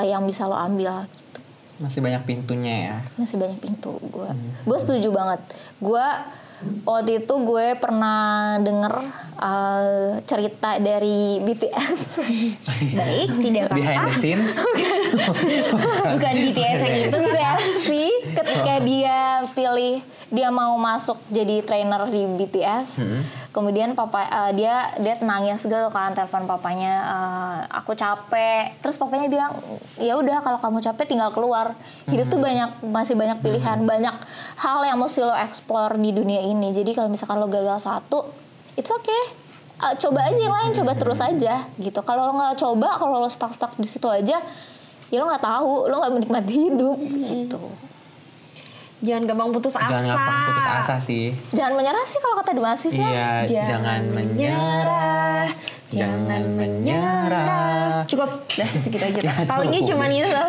yang bisa lo ambil gitu. Masih banyak pintunya ya. Masih banyak pintu. Gue setuju banget. Gue waktu itu gue pernah denger cerita dari BTS. Baik, tidak apa-apa. Behind the scene. Bukan BTS yang itu. BTS V ketika dia mau masuk jadi trainer di BTS. Kemudian dia nangis gitu kan, telepon papanya, aku capek. Terus papanya bilang, ya udah kalau kamu capek tinggal keluar. Hidup tuh masih banyak pilihan, banyak hal yang mesti lo explore di dunia ini. Jadi kalau misalkan lo gagal satu, it's okay. Coba aja yang lain, coba terus aja gitu. Kalau lo nggak coba, kalau lo stuck di situ aja, ya lo nggak tahu, lo nggak menikmati hidup gitu. Jangan gampang putus asa. Jangan gampang putus asa sih. Jangan menyerah sih kalau kata Demasif ya. Iya, jangan menyerah. Jangan menyerah. Cukup, dah segitu aja. Ya, Taunya cukup. cuma itu loh.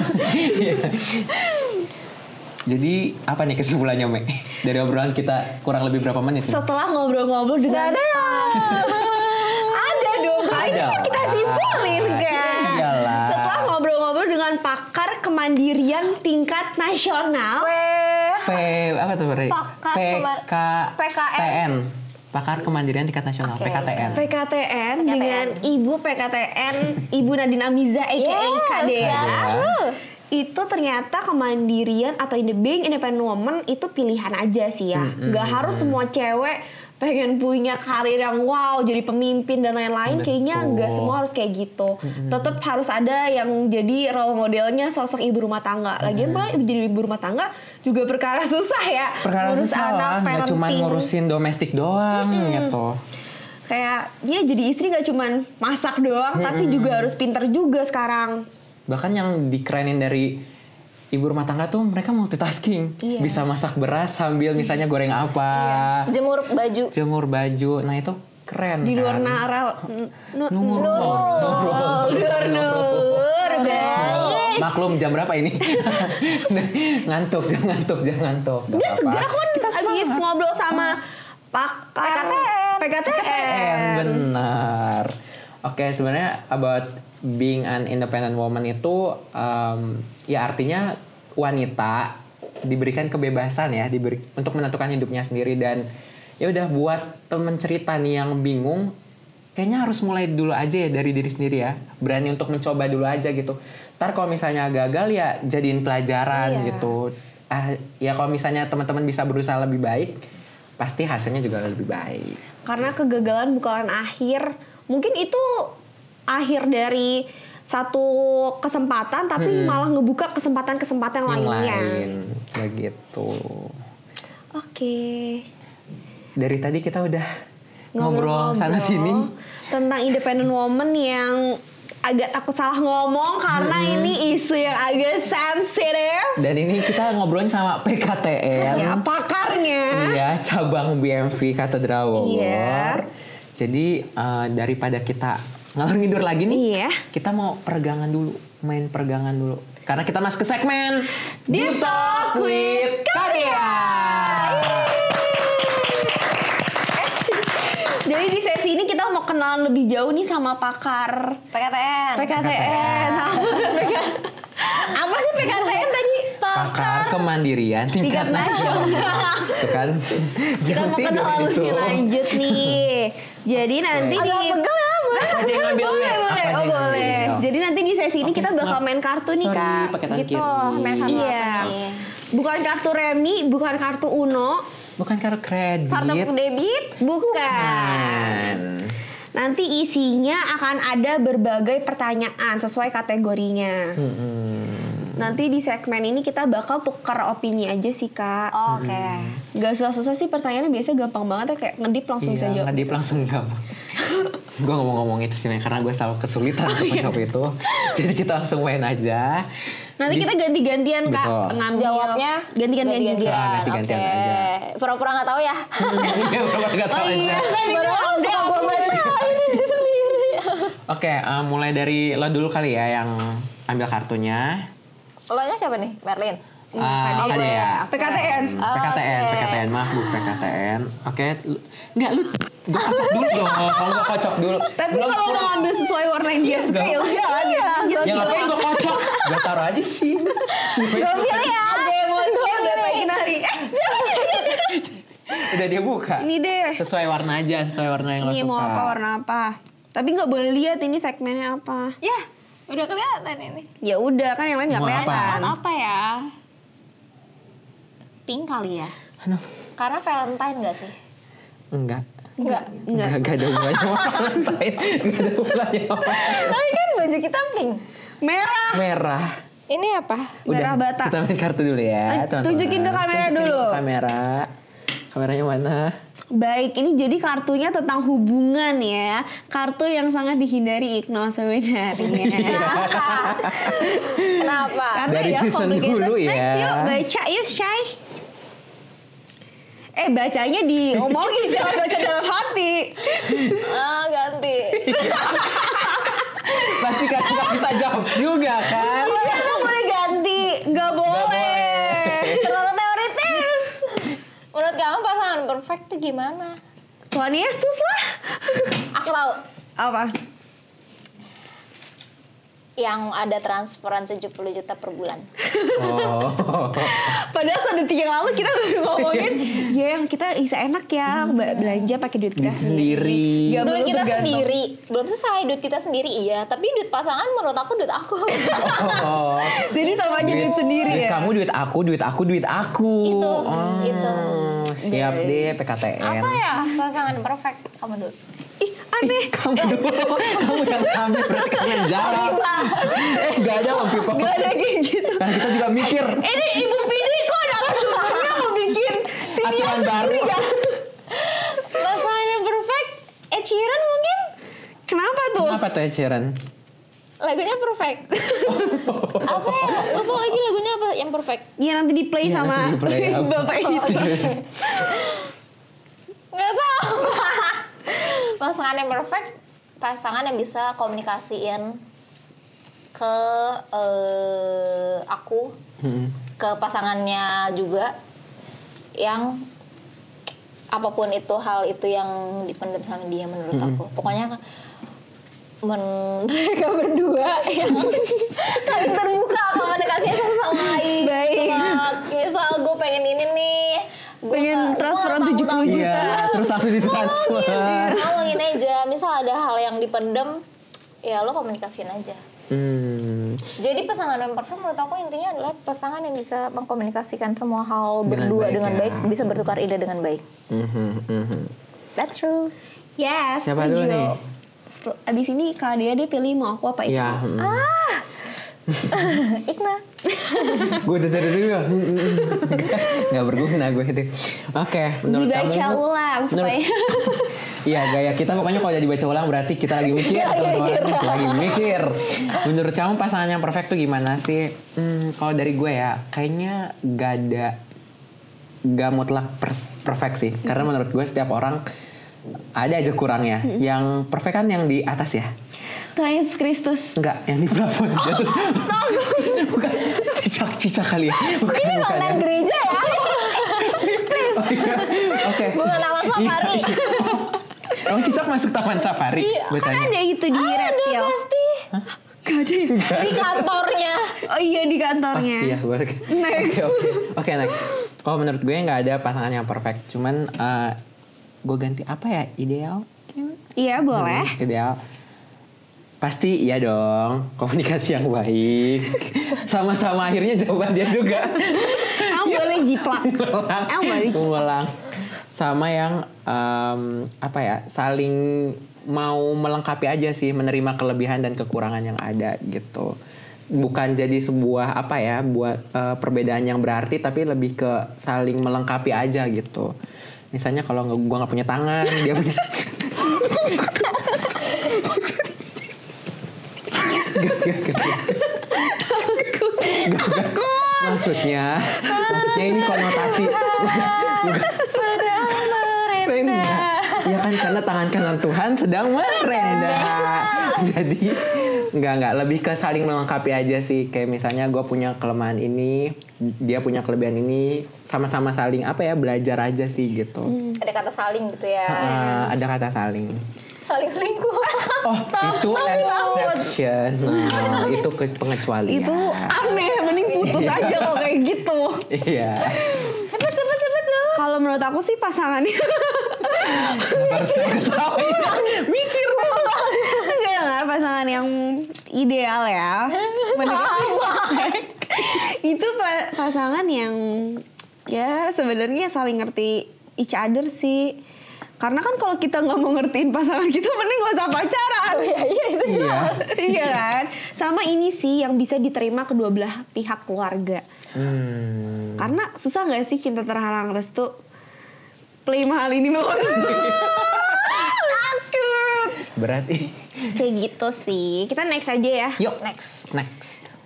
Jadi apa nih kesimpulannya, Me? Dari obrolan kita kurang lebih berapa menit nih? Setelah ngobrol-ngobrol dengan ada dong, ini kan kita simpulin kan. Iyalah. Setelah ngobrol-ngobrol dengan pakar kemandirian tingkat nasional, Apa tuh, Re? Pakar PKTN. Pakar Kemandirian Tingkat Nasional, Oke. PKTN. PKTN dengan Ibu PKTN, Ibu Nadine Amiza aka KDA. that's true. Itu ternyata kemandirian atau being independent woman itu pilihan aja sih ya. Gak harus semua cewek pengen punya karir yang wow, jadi pemimpin dan lain-lain. Kayaknya gak semua harus kayak gitu. Tetap harus ada yang jadi role modelnya sosok ibu rumah tangga. Lagian Mbak, jadi ibu rumah tangga juga perkara susah ya. Perkara Ngurus susah lah, nggak cuma parenting. ngurusin domestik doang gitu. Kayak ya jadi istri gak cuman masak doang, tapi juga harus pinter juga sekarang. Bahkan yang dikerenin dari ibu rumah tangga tuh mereka multitasking. Iya. Bisa masak beras sambil misalnya goreng apa. Jemur baju. Jemur baju. Nah itu keren Di luar kan. naral. Nur. Maklum jam berapa ini? Ngantuk, jam ngantuk. Gak Udah apa-apa. segera kan habis ngobrol sama pakar PKTN. Benar. Oke, sebenarnya about being an independent woman itu ya artinya wanita diberikan kebebasan ya, untuk menentukan hidupnya sendiri. Dan ya udah, buat temen cerita nih yang bingung, kayaknya harus mulai dulu aja ya dari diri sendiri ya. Berani untuk mencoba dulu aja gitu. Ntar kalau misalnya gagal ya jadiin pelajaran gitu. Ya kalau misalnya teman-teman bisa berusaha lebih baik, pasti hasilnya juga lebih baik. Karena kegagalan bukan akhir. Mungkin itu akhir dari satu kesempatan, tapi malah ngebuka kesempatan-kesempatan Yang lainnya. lain, kayak gitu. Oke. Dari tadi kita udah ngobrol sana sini. tentang independent woman yang agak takut salah ngomong karena ini isu yang agak sensitif. Dan ini kita ngobrolin sama PKTN. Ya, pakarnya. Iya, cabang BMV Katedral Bogor. Iya. Jadi daripada kita ngalor ngidur lagi nih, Iya. kita mau main peregangan dulu. Karena kita masuk ke segmen Deep Talk with Kadia. Jadi di sesi ini kita mau kenalan lebih jauh nih sama pakar PKTN. PKTN. Apa sih PKTN tadi? Pakar Kemandirian Tingkat Nasional. Itu kan. Kita mau kenalan lebih lanjut nih. Jadi nanti di Apa yang ngambil boleh, Apa boleh. yang Oh, ngambil? boleh. Jadi nanti di sesi ini kita bakal main kartu nih, Sorry, Kak. pakai tangan Gitu, kiri. main kartu Iya. apa nih? Bukan kartu remi, bukan kartu Uno, Bukan kartu kredit. Kartu debit? bukan. Nanti isinya akan ada berbagai pertanyaan sesuai kategorinya. Nanti di segmen ini kita bakal tukar opini aja sih, Kak. Oke. Gak susah-susah sih, pertanyaannya biasanya gampang banget ya, kayak ngedip langsung bisa Iya, jawab. ngedip langsung gampang. Gue ngomong itu sih, karena gue selalu kesulitan untuk menjawab itu. Jadi kita langsung main aja. Nanti kita ganti-gantian, Kak, Betul. ngambil. Jawabnya Ganti-gantian juga. ganti-gantian Oke. aja. Pura-pura nggak tahu ya. Iya, gak tahu aja. Baru suka gue baca ini sendiri. Oke, mulai dari lo dulu kali ya yang ambil kartunya. Lo nya siapa nih? Merlin. Apa ya? PKTN. PKTN, maaf Bu, PKTN. Oke, enggak lu gue kocok dulu dong, gue kocok dulu. Tapi kalau mau ngambil sesuai warna yang dia suka ya udah lagi. Ya ngapain gue kocok? Gue taruh aja sini. Gue pilih ya. Oke, mau udah pengen hari. Udah dia buka. Ini deh. Sesuai warna aja, sesuai warna yang lo Ini suka. mau apa, warna apa? Tapi nggak boleh lihat ini segmennya apa. Ya, udah kelihatan ini. Ya udah kan yang lain nggak Mau apa? kelihatan. Apa ya? Pink kali ya? Aduh, Karena Valentine gak sih? enggak. Enggak. Enggak ada hubungannya sama Valentine. Enggak ada hubungannya sama Tapi kan baju kita pink. Merah. merah. Ini apa? Merah bata. Kita main kartu dulu ya, teman-teman. Tunjukin ke kamera dulu. Ke kamera. Kameranya mana? Baik, ini jadi kartunya tentang hubungan ya. Kartu yang sangat dihindari Igno sebenarnya. Kenapa? Karena Dari ya season complicated. dulu ya. Next yuk, baca yuk Shay. Bacanya diomongin, jangan baca dalam hati. Ganti. Pasti kan nggak bisa jawab juga kan? Iya, emang boleh ganti. Nggak boleh. Terlalu teoritis. Menurut kamu pasangan perfect tuh gimana? Tuhan Yesus lah. Aku tahu. Apa? Yang ada transferan 70 juta per bulan. Oh. Padahal sedetik yang lalu kita baru ngomongin ya yang kita bisa enak ya belanja pakai duit kita sendiri. Nggak Duit perlu kita bergantung. sendiri. Belum selesai duit kita sendiri iya. Tapi duit pasangan menurut aku duit aku. Oh. Jadi sama aja duit sendiri Duit ya. kamu, duit aku, duit aku, duit aku. Itu, Oh, itu. Siap deh PKTN. Apa ya pasangan perfect kamu dulu? Ih, aneh. Kamu dulu, kamu yang ambil berarti kamu yang jawab. Gak ada Om Pipo. Gak ada kayak gitu. Kan kita juga mikir. Ini Ibu Pidi kok adalah sumbernya mau bikin si dia Aturan baru. sendiri ya? Pasangan yang perfect Ed Sheeran mungkin? Kenapa tuh? Kenapa tuh Ed Sheeran? Lagunya perfect. Apa ya? Lupa lagi lagunya apa yang perfect? Iya nanti di play Iya, sama nanti di-play ya. Bapak itu. Nggak tahu. Pasangan yang perfect, pasangan yang bisa komunikasiin ke aku, ke pasangannya juga, yang apapun itu hal itu yang dipendam sama dia menurut aku. Pokoknya mereka berdua yang saling terbuka komunikasinya satu sama lain. Baik. Misal gue pengen ini nih, Pengen transferan 70 juta. Iya, terus langsung ditransfer. ngomongin aja. Misal ada hal yang dipendem, ya lo komunikasiin aja. Jadi pasangan yang perfect menurut aku intinya adalah pasangan yang bisa mengkomunikasikan semua hal Dengan berdua baik dengan ya. baik, bisa bertukar ide dengan baik. That's true. Yes, Siapa dulu nih? Abis ini kalau dia pilih mau aku apa itu? Iya. Ikna. Gue udah dari dulu ya. Gak berguna gue itu. Oke, menurut Dibaca kamu. ulang supaya Iya, gaya kita pokoknya kalau udah dibaca ulang berarti kita lagi mikir. teman-teman. Lagi mikir. Menurut kamu pasangan yang perfect tuh gimana sih? Kalau dari gue ya, kayaknya gak mutlak perfect sih. Karena menurut gue setiap orang ada aja kurangnya. Yang perfect kan yang di atas ya. Tuhan Yesus Kristus. Enggak, yang di plafon. Bukan cicak kali ya. Bukan, Ini bukan konten ya. gereja ya. Oh, iya. Oke. Bukan taman safari. Emang cicak masuk taman safari? Iya, Gue Kan tanya. ada itu di Ada reptil. pasti. Gak ada ya? Di kantornya. Oh iya di kantornya. Iya, gue Next. Oke, next. Kalau menurut gue nggak ada pasangan yang perfect. Cuman gue ganti apa ya? Ideal? Iya boleh. Ideal. Pasti iya dong. Komunikasi yang baik. Sama-sama akhirnya jawaban dia juga. Emang boleh jiplak. Emang boleh jiplak. Ngulang. Sama yang apa ya? Saling mau melengkapi aja sih, menerima kelebihan dan kekurangan yang ada gitu. Bukan jadi sebuah apa ya, buat perbedaan yang berarti, tapi lebih ke saling melengkapi aja gitu. Misalnya kalau gua nggak punya tangan, dia punya. Maksudnya ini konotasi. Sedang merendah. Ya kan karena tangan kanan Tuhan sedang merendah. Jadi Enggak, lebih ke saling melengkapi aja sih. Kayak misalnya gue punya kelemahan ini, dia punya kelebihan ini, sama-sama saling belajar aja sih gitu. Ada kata saling gitu ya. Ada kata saling. Saling selingkuh. Oh, itu exception. Nah, itu pengecualian. Itu aneh, mending putus aja kalau kayak gitu. Iya. Cepet. Kalau menurut aku sih pasangannya Kenapa harus kayak ketawain? Mikir loh. enggak pasangan yang ideal ya. Itu pasangan yang ya sebenarnya saling ngerti each other sih. Karena kan kalau kita nggak mau ngertiin pasangan kita, mending nggak usah pacaran. Iya itu jelas. Iya kan? Sama ini sih yang bisa diterima kedua belah pihak keluarga. Karena susah nggak sih cinta terhalang restu? Play mahal ini mau takut. Berarti Kayak gitu sih. Kita next aja ya. yuk Next.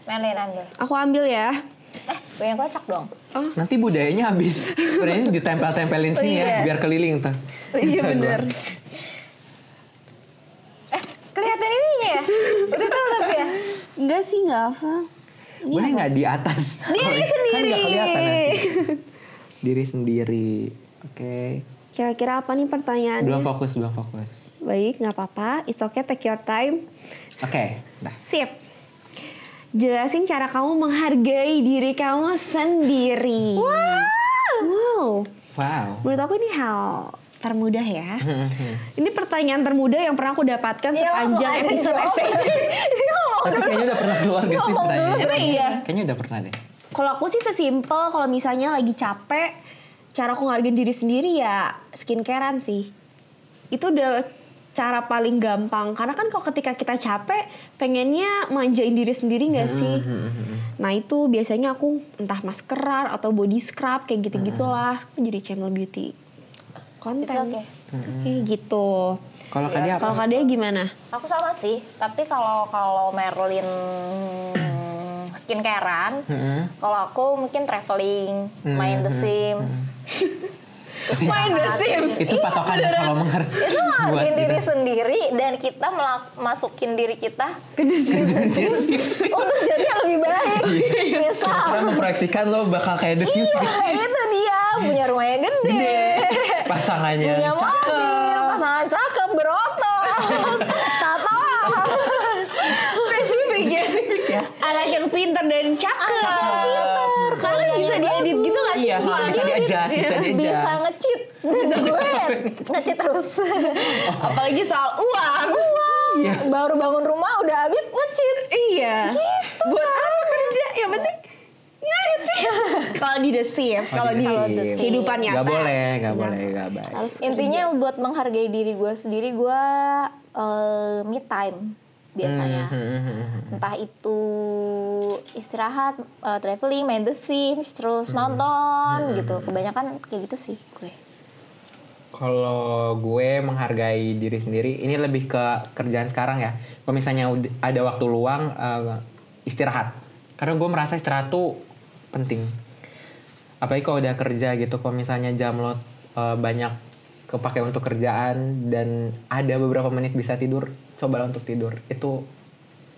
Melin ambil. Aku ambil ya. Gue yang kocak dong. Nanti budayanya habis. Budayanya ditempel-tempelin sini ya, biar keliling tuh. Iya bener. Kelihatan ininya ya? Udah tahu tapi ya? Enggak sih, nggak apa. Boleh nggak di atas? Diri Kan sendiri. nggak kelihatan nanti. Diri sendiri. Oke. Kira-kira apa nih pertanyaannya? Belum fokus. Baik, nggak apa-apa. It's okay, take your time. Oke, dah. Sip. Jelasin cara kamu menghargai diri kamu sendiri. Wow. Menurut aku ini hal termudah ya. Ini pertanyaan termudah yang pernah aku dapatkan sepanjang episode STJ. Tapi kayaknya udah pernah keluar gak sih pertanyaannya? Iya. Kayaknya udah pernah deh. Kalau aku sih sesimpel kalau misalnya lagi capek, cara aku ngehargain diri sendiri ya skincarean sih. Itu udah cara paling gampang. Karena kan kalau ketika kita capek, pengennya manjain diri sendiri gak sih? Nah itu biasanya aku entah maskeran atau body scrub kayak gitu-gitulah. Aku jadi channel beauty konten. It's okay. It's okay gitu. Kalau Kadia apa? Kalau Kadia gimana? Aku sama sih, tapi kalau Merlin skincarean, kalau aku mungkin traveling, main The Sims. Main The Sims. Itu patokan kalau mengerti. Itu menghargai diri sendiri dan kita masukin diri kita Ke The Sims. untuk jadi yang lebih baik. Misal, Karena memproyeksikan lo bakal kayak The Sims. iya itu dia punya rumahnya gede, Pasangannya punya mobil, cakep. pasangan cakep, berotot, tato. Spesifik ya. Anak yang pintar dan cakep. Pinter, Karena bisa diedit gitu gak sih? Iya, bisa di-adjust. Bisa nge-cheat. Gue nge-cheat terus. Apalagi soal uang. Iya. Baru bangun rumah udah habis nge-cheat. Iya. Gitu, Buat apa kerja? Yang penting kalau di The Sims, kalau di The Sims. kehidupan nyata. Gak boleh, gak baik. Intinya buat menghargai diri gue sendiri, gue me time biasanya. Entah itu istirahat, traveling, main The Sims, terus nonton gitu. Kebanyakan kayak gitu sih gue. Kalau gue menghargai diri sendiri, ini lebih ke kerjaan sekarang ya. Kalau misalnya ada waktu luang, istirahat. Karena gue merasa istirahat tuh penting. Apalagi kalau udah kerja gitu, kalau misalnya jam lo banyak kepake untuk kerjaan dan ada beberapa menit bisa tidur, cobalah untuk tidur. Itu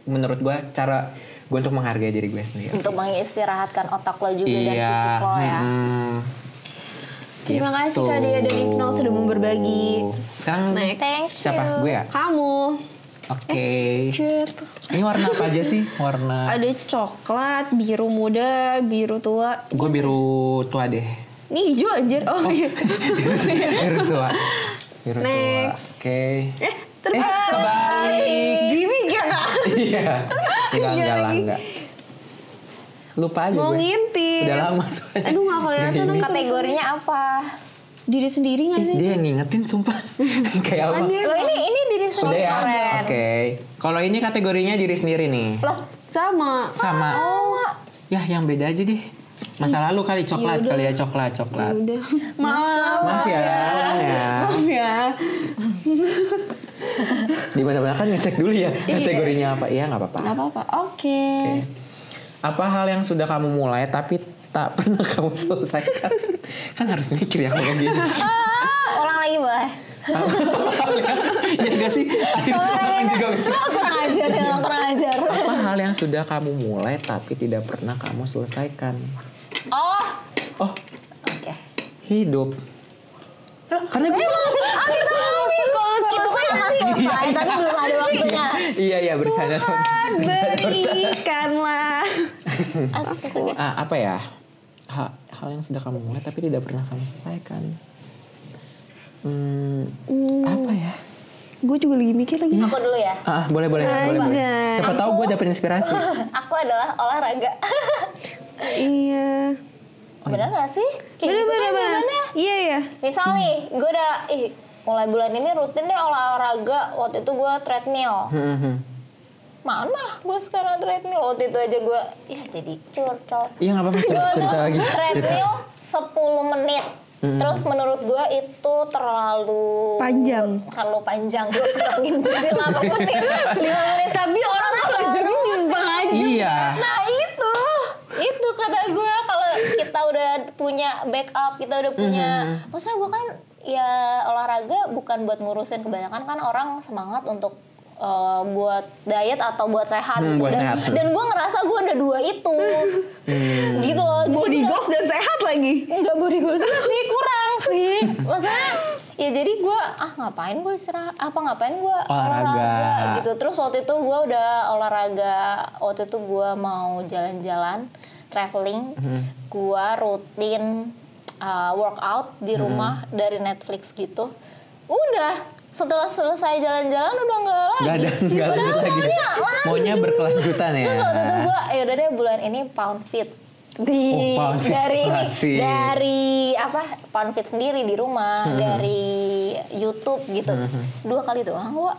menurut gue cara gue untuk menghargai diri gue sendiri. Untuk mengistirahatkan otak lo juga dan fisik lo ya. Terima kasih Kak Dea dan Iqnal sudah mau berbagi. Sekarang Thank you. siapa? Gue ya? Kamu. Oke. Cut. Ini warna apa aja sih? Warna. Ada coklat, biru muda, biru tua. Gue biru tua deh. Ini hijau anjir. Oh iya. Biru tua. Biru Next. tua. Oke. Terbalik. Kebalik. Gimik ya Kak? Iya. Enggak. Lupa aja Mau gue. ngintip. Udah lama soalnya. Aduh gak kelihatan lagi. Kategorinya apa? Diri sendiri gak sih? Dia yang ngingetin sumpah. Kayak apa? Lo ini diri Udah sendiri ya? keren. Oke. Kalau ini kategorinya diri sendiri nih. Loh, Sama. Sama. Ya yang beda aja deh. Masa lalu kali coklat Yaudah. kali ya coklat. Udah. Maaf. Maaf ya. Maaf ya. Di mana-mana kan ngecek dulu ya kategorinya apa. Iya nggak apa-apa. Gak apa-apa. Oke. Apa hal yang sudah kamu mulai tapi tak pernah kamu selesaikan? Kan harus mikir ya kalau kayak gini. ulang lagi boleh. Iya gak sih? Orang juga mikir. Kurang ajar ya, kurang ajar. sudah kamu mulai tapi tidak pernah kamu selesaikan? Oh, Oh, oke. hidup. Karena gue Itu kan akan selesai, tapi belum ada waktunya. iya bercanda teman. Berikanlah. Asik. Apa ya? Hal yang sudah kamu mulai tapi tidak pernah kamu selesaikan. Apa ya? Gue juga lagi mikir lagi. Aku dulu ya. Boleh. Aja. Siapa tahu gue dapet inspirasi. Aku adalah olahraga. Iya. Benar gak sih? Kayak gitu kan jawabannya. Iya. Misal nih, gue udah mulai bulan ini rutin deh olahraga. Waktu itu gue treadmill. Mana gue sekarang treadmill? Waktu itu aja gue jadi curcol. Iya nggak apa-apa, Gue cerita tuh lagi. treadmill 10 menit. Terus menurut gue itu terlalu Panjang. Terlalu panjang. Gue kurangin jadi 8 menit 5 menit. Tapi orang jogging bisa setengah jam. Iya. Nah itu kata gue, kalau kita udah punya backup, kita udah punya maksudnya gue kan ya olahraga bukan buat ngurusin, kebanyakan kan orang semangat untuk buat diet atau buat sehat gitu. Buat dan, sehat. dan gue ngerasa gue ada dua itu gitu loh. Jadi Body gua goals dan sehat lagi. enggak body goals juga sih, kurang sih maksudnya. Ya jadi gue ngapain gue istirahat, ngapain gue olahraga gitu. Terus waktu itu gue udah olahraga, waktu itu gue mau jalan-jalan traveling, gue rutin workout di rumah dari Netflix gitu. Udah setelah selesai jalan-jalan udah nggak lagi. Nggak lanjut lagi. Maunya berkelanjutan ya. Terus waktu itu gue yaudah deh bulan ini pound fit Pound fit. dari pound fit sendiri di rumah, dari YouTube gitu. 2 kali doang kok.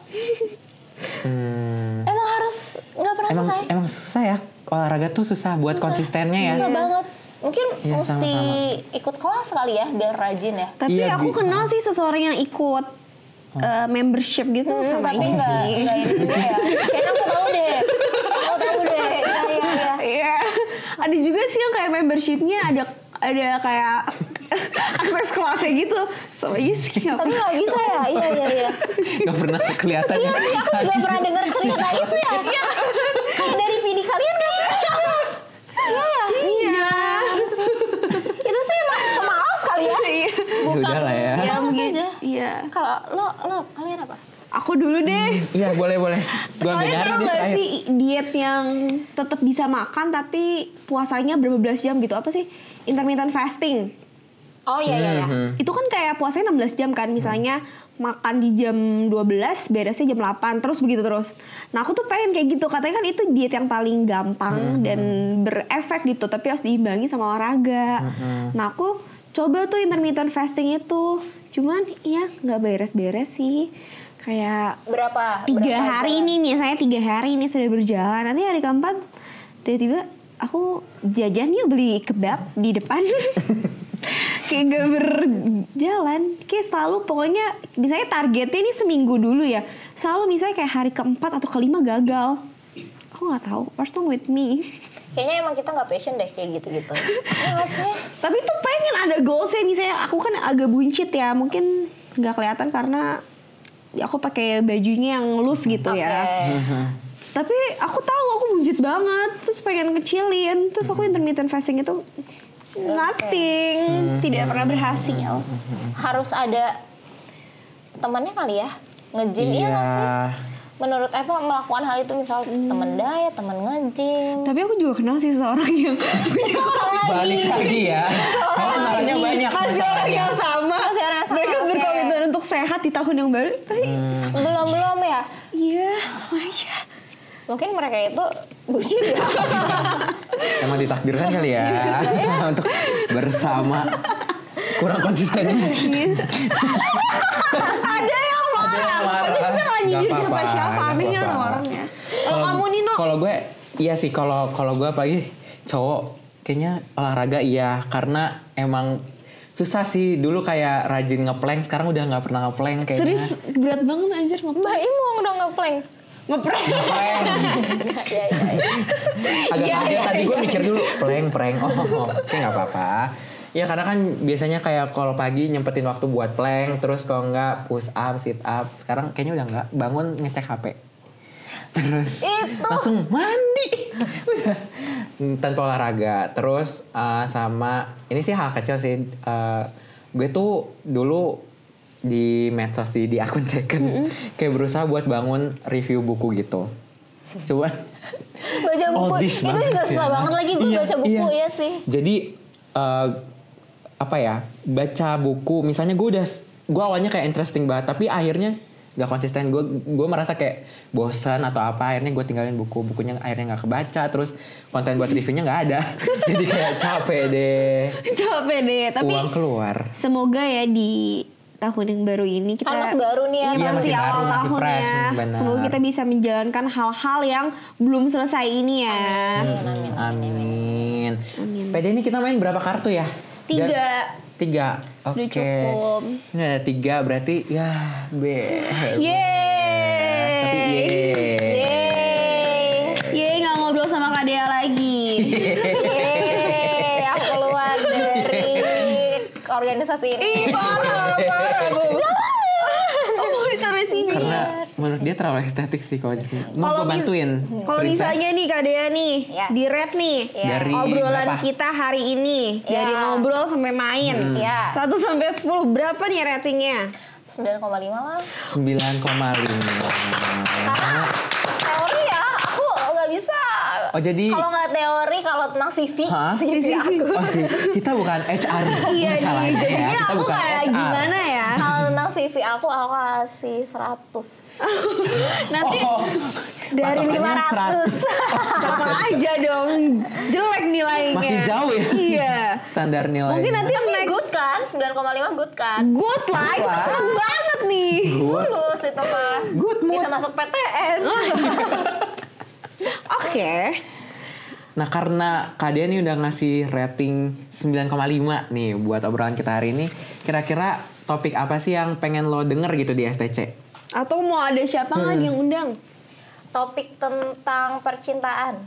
Emang harus nggak pernah selesai. Emang susah ya, olahraga tuh susah buat konsistennya ya. Susah banget. Mungkin Iya, mesti sama-sama. ikut kelas kali ya biar rajin ya. Tapi Iya, aku kenal sih seseorang yang ikut membership gitu sama Tapi ini nggak sih. ini juga ya. Kayaknya aku tahu deh. Iya. Iya. Ada juga sih yang kayak membershipnya ada kayak akses kelasnya gitu. So you sih nggak Tapi nggak bisa ya. Iya. Gak pernah kelihatan Iya ya. sih, aku juga pernah dengar cerita itu ya. Kayak dari PD kalian gak sih? Iya ya. Iya. Itu sih emang pemalas kali ya. Bukan. Udah lah ya. Ya Malas mungkin. aja. Iya. Kalau lo kalian apa? Aku dulu deh. Iya boleh. Gue nggak Kalian nyari tau nih gak terakhir. sih diet yang tetap bisa makan tapi puasanya berapa belas jam gitu? Apa sih? Intermittent fasting. Oh iya. Itu kan kayak puasanya 16 jam kan. Misalnya makan di jam 12, beresnya jam 8, terus begitu terus. Nah aku tuh pengen kayak gitu. Katanya kan itu diet yang paling gampang dan berefek gitu. Tapi harus diimbangi sama olahraga. Nah aku coba tuh intermittent fasting itu. Cuman iya gak beres-beres sih. Kayak Berapa 3 berapa hari jam? ini misalnya 3 hari ini sudah berjalan, nanti hari keempat tiba-tiba aku jajan yuk beli kebab di depan. Kayak gak berjalan, kayak selalu pokoknya misalnya targetnya ini seminggu dulu ya, selalu misalnya kayak hari keempat atau kelima gagal. Aku nggak tahu what's wrong with me. Kayaknya emang kita nggak passion deh kayak gitu-gitu. Iya nggak sih? Tapi tuh pengen ada goalsnya, misalnya aku kan agak buncit ya, mungkin nggak kelihatan karena aku pakai bajunya yang loose gitu ya. Tapi aku tahu aku buncit banget, terus pengen kecilin, terus aku intermittent fasting itu nothing, tidak pernah berhasil. Harus ada temannya kali ya, nge-gym iya nggak sih? Menurut melakukan hal itu misal temen diet, temen nge-gym. Tapi aku juga kenal sih seorang yang Balik lagi ya. Masalahnya banyak. masih orang yang sama. Masih orang yang sama, Mereka oke. berkomitmen untuk sehat di tahun yang baru, tapi Belum ya? iya sama aja. Mungkin mereka itu bullshit ya. Emang ditakdirkan kali ya untuk bersama. Kurang konsistennya. Ada yang marah. Padahal kita nggak nyindir siapa-siapa, anehnya orang-orangnya. Kalau kamu Nino, Kalau gue iya sih, kalau gue apalagi cowok kayaknya olahraga iya, karena emang susah sih. Dulu kayak rajin ngeplank, sekarang udah nggak pernah ngeplank kayaknya. serius berat banget anjir ngeplank. Mbak Imo udah nge-plank. Ngeprank. Ngeplank. Iya. Agak Iya, kaget iya, tadi gue iya. mikir dulu prank. Oh, oke nggak apa-apa. Ya karena kan biasanya kayak kalau pagi nyempetin waktu buat plank, terus kalau nggak push up, sit up. Sekarang kayaknya udah nggak, bangun ngecek HP. terus Itu. langsung mandi. Udah tanpa olahraga. Terus sama ini sih hal kecil sih. Gue tuh dulu di medsos di akun second kayak berusaha buat bangun review buku gitu. Cuman Baca buku oldish itu banget juga ya. susah banget lagi gue Iya, baca buku iya. ya sih. Jadi apa ya, baca buku misalnya gue awalnya kayak interesting banget tapi akhirnya gak konsisten. Gue merasa kayak bosan atau apa, akhirnya gue tinggalin bukunya, akhirnya gak kebaca. Terus konten buat reviewnya gak ada. Jadi kayak capek deh, Capek deh, tapi uang keluar. semoga ya di tahun yang baru ini kita Kan masih baru nih ya. Iya, Iya, masih masih awal baru, masih tahun fresh, ya. benar. Semoga kita bisa menjalankan hal-hal yang belum selesai ini ya. Amin. PD ini kita main berapa kartu ya? 3. 3. Oke. Udah cukup. Ini ada 3 berarti ya Yeay. Tapi Yeay. Yeay, nggak ngobrol sama Kak Dea lagi. Yeay, aku keluar dari organisasi ini. Parah, Bu. Oh, mau ditaruh sini. Karena menurut dia terlalu estetik sih kalau di sini. Mau Kalau gue bantuin. Kalau Princess? misalnya nih Kak Dea nih, Yes. di rate nih, Dari obrolan berapa? kita hari ini, Iya. dari ngobrol sampai main, Iya. 1 sampai 10 berapa nih ratingnya? 9,5 lah. 9,5. Karena teori ya, aku nggak bisa. Oh jadi Kalau nggak teori, kalau tentang CV, Hah? CV aku. Oh sih, kita bukan HR Iya nih, masalahnya ya. jadinya Kita aku bukan kayak HR. gimana ya? Kalau tentang CV aku kasih 100. Nanti Oh, Dari patokannya 500. kakak aja dong, jelek nilainya. Makin jauh ya. Iya. Standar nilai. Mungkin nanti Tapi next good kan? 9,5 good kan? good lah, itu Wah. seneng banget nih. Lulus itu mah. Good mood. Bisa masuk PTN. Oke. Nah karena Kak Dea nih udah ngasih rating 9,5 nih buat obrolan kita hari ini. Kira-kira topik apa sih yang pengen lo denger gitu di STC? Atau mau ada siapa lagi yang undang? Topik tentang percintaan.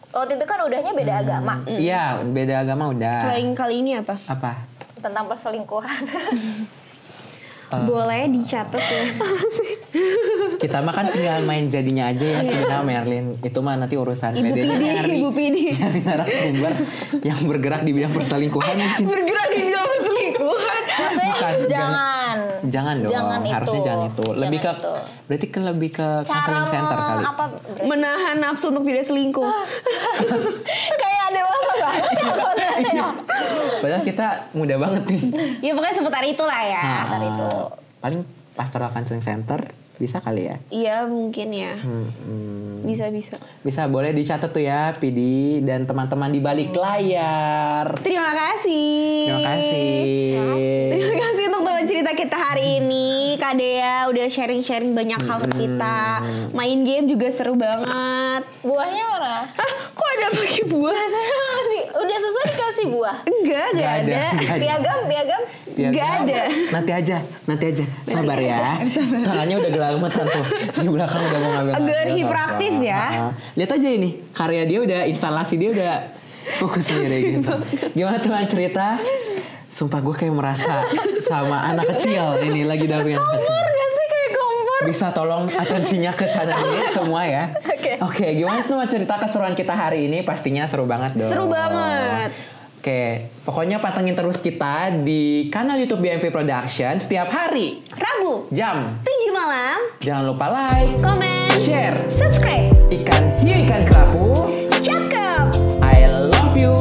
Waktu itu kan udahnya beda agama. Iya, beda agama udah. Lain kali ini apa? Apa? Tentang perselingkuhan. Boleh dicatat ya. Kita mah kan tinggal main jadinya aja ya sebenarnya Merlin. Itu mah nanti urusan Ibu PD-nya Pidi, nyari- Ibu Pidi. nyari narasumber yang bergerak di bidang perselingkuhan mungkin. Bergerak di bidang perselingkuhan. Maksudnya Bukan, jangan. Jangan dong, Jangan itu. harusnya jangan itu. Lebih ke Jangan itu. berarti lebih ke Cara counseling center kali. apa? Menahan nafsu untuk tidak selingkuh. Kayak dewasa banget ya kontennya. Padahal kita muda banget nih. Ya pokoknya seputar itulah ya. Seputar itu. Paling pastoral counseling center bisa kali ya. Iya mungkin ya. Bisa. Bisa, boleh dicatat tuh ya PD dan teman-teman di balik layar. Terima kasih. Terima kasih. Terima kasih untuk teman cerita kita hari ini. Kak Dea udah sharing-sharing banyak hal ke kita. Main game juga seru banget. Buahnya mana? Hah, kok ada pakai buah? Biasanya udah sesuai dikasih buah. Enggak Nggak ada. nggak Piagam. Nggak ada. Nanti aja. Sabar ya. Tangannya udah gelametan tuh. Di belakang udah mau ngambil. Agak hiperaktif ya. Lihat aja ini, karya dia udah, instalasi dia udah fokus sendiri gitu. Gimana teman cerita? Sumpah gue kayak merasa sama anak kecil ini lagi dampingin anak kecil. Gak sih kayak kompor? Bisa tolong atensinya ke sana nih semua ya. Oke, gimana teman cerita keseruan kita hari ini? Pastinya seru banget dong. Seru banget. Oke, pokoknya pantengin terus kita di kanal YouTube BMP Production setiap hari Rabu jam 7 malam. Jangan lupa like, Comment, share. subscribe. Ikan hiu ikan kerapu. Cakep. I love you.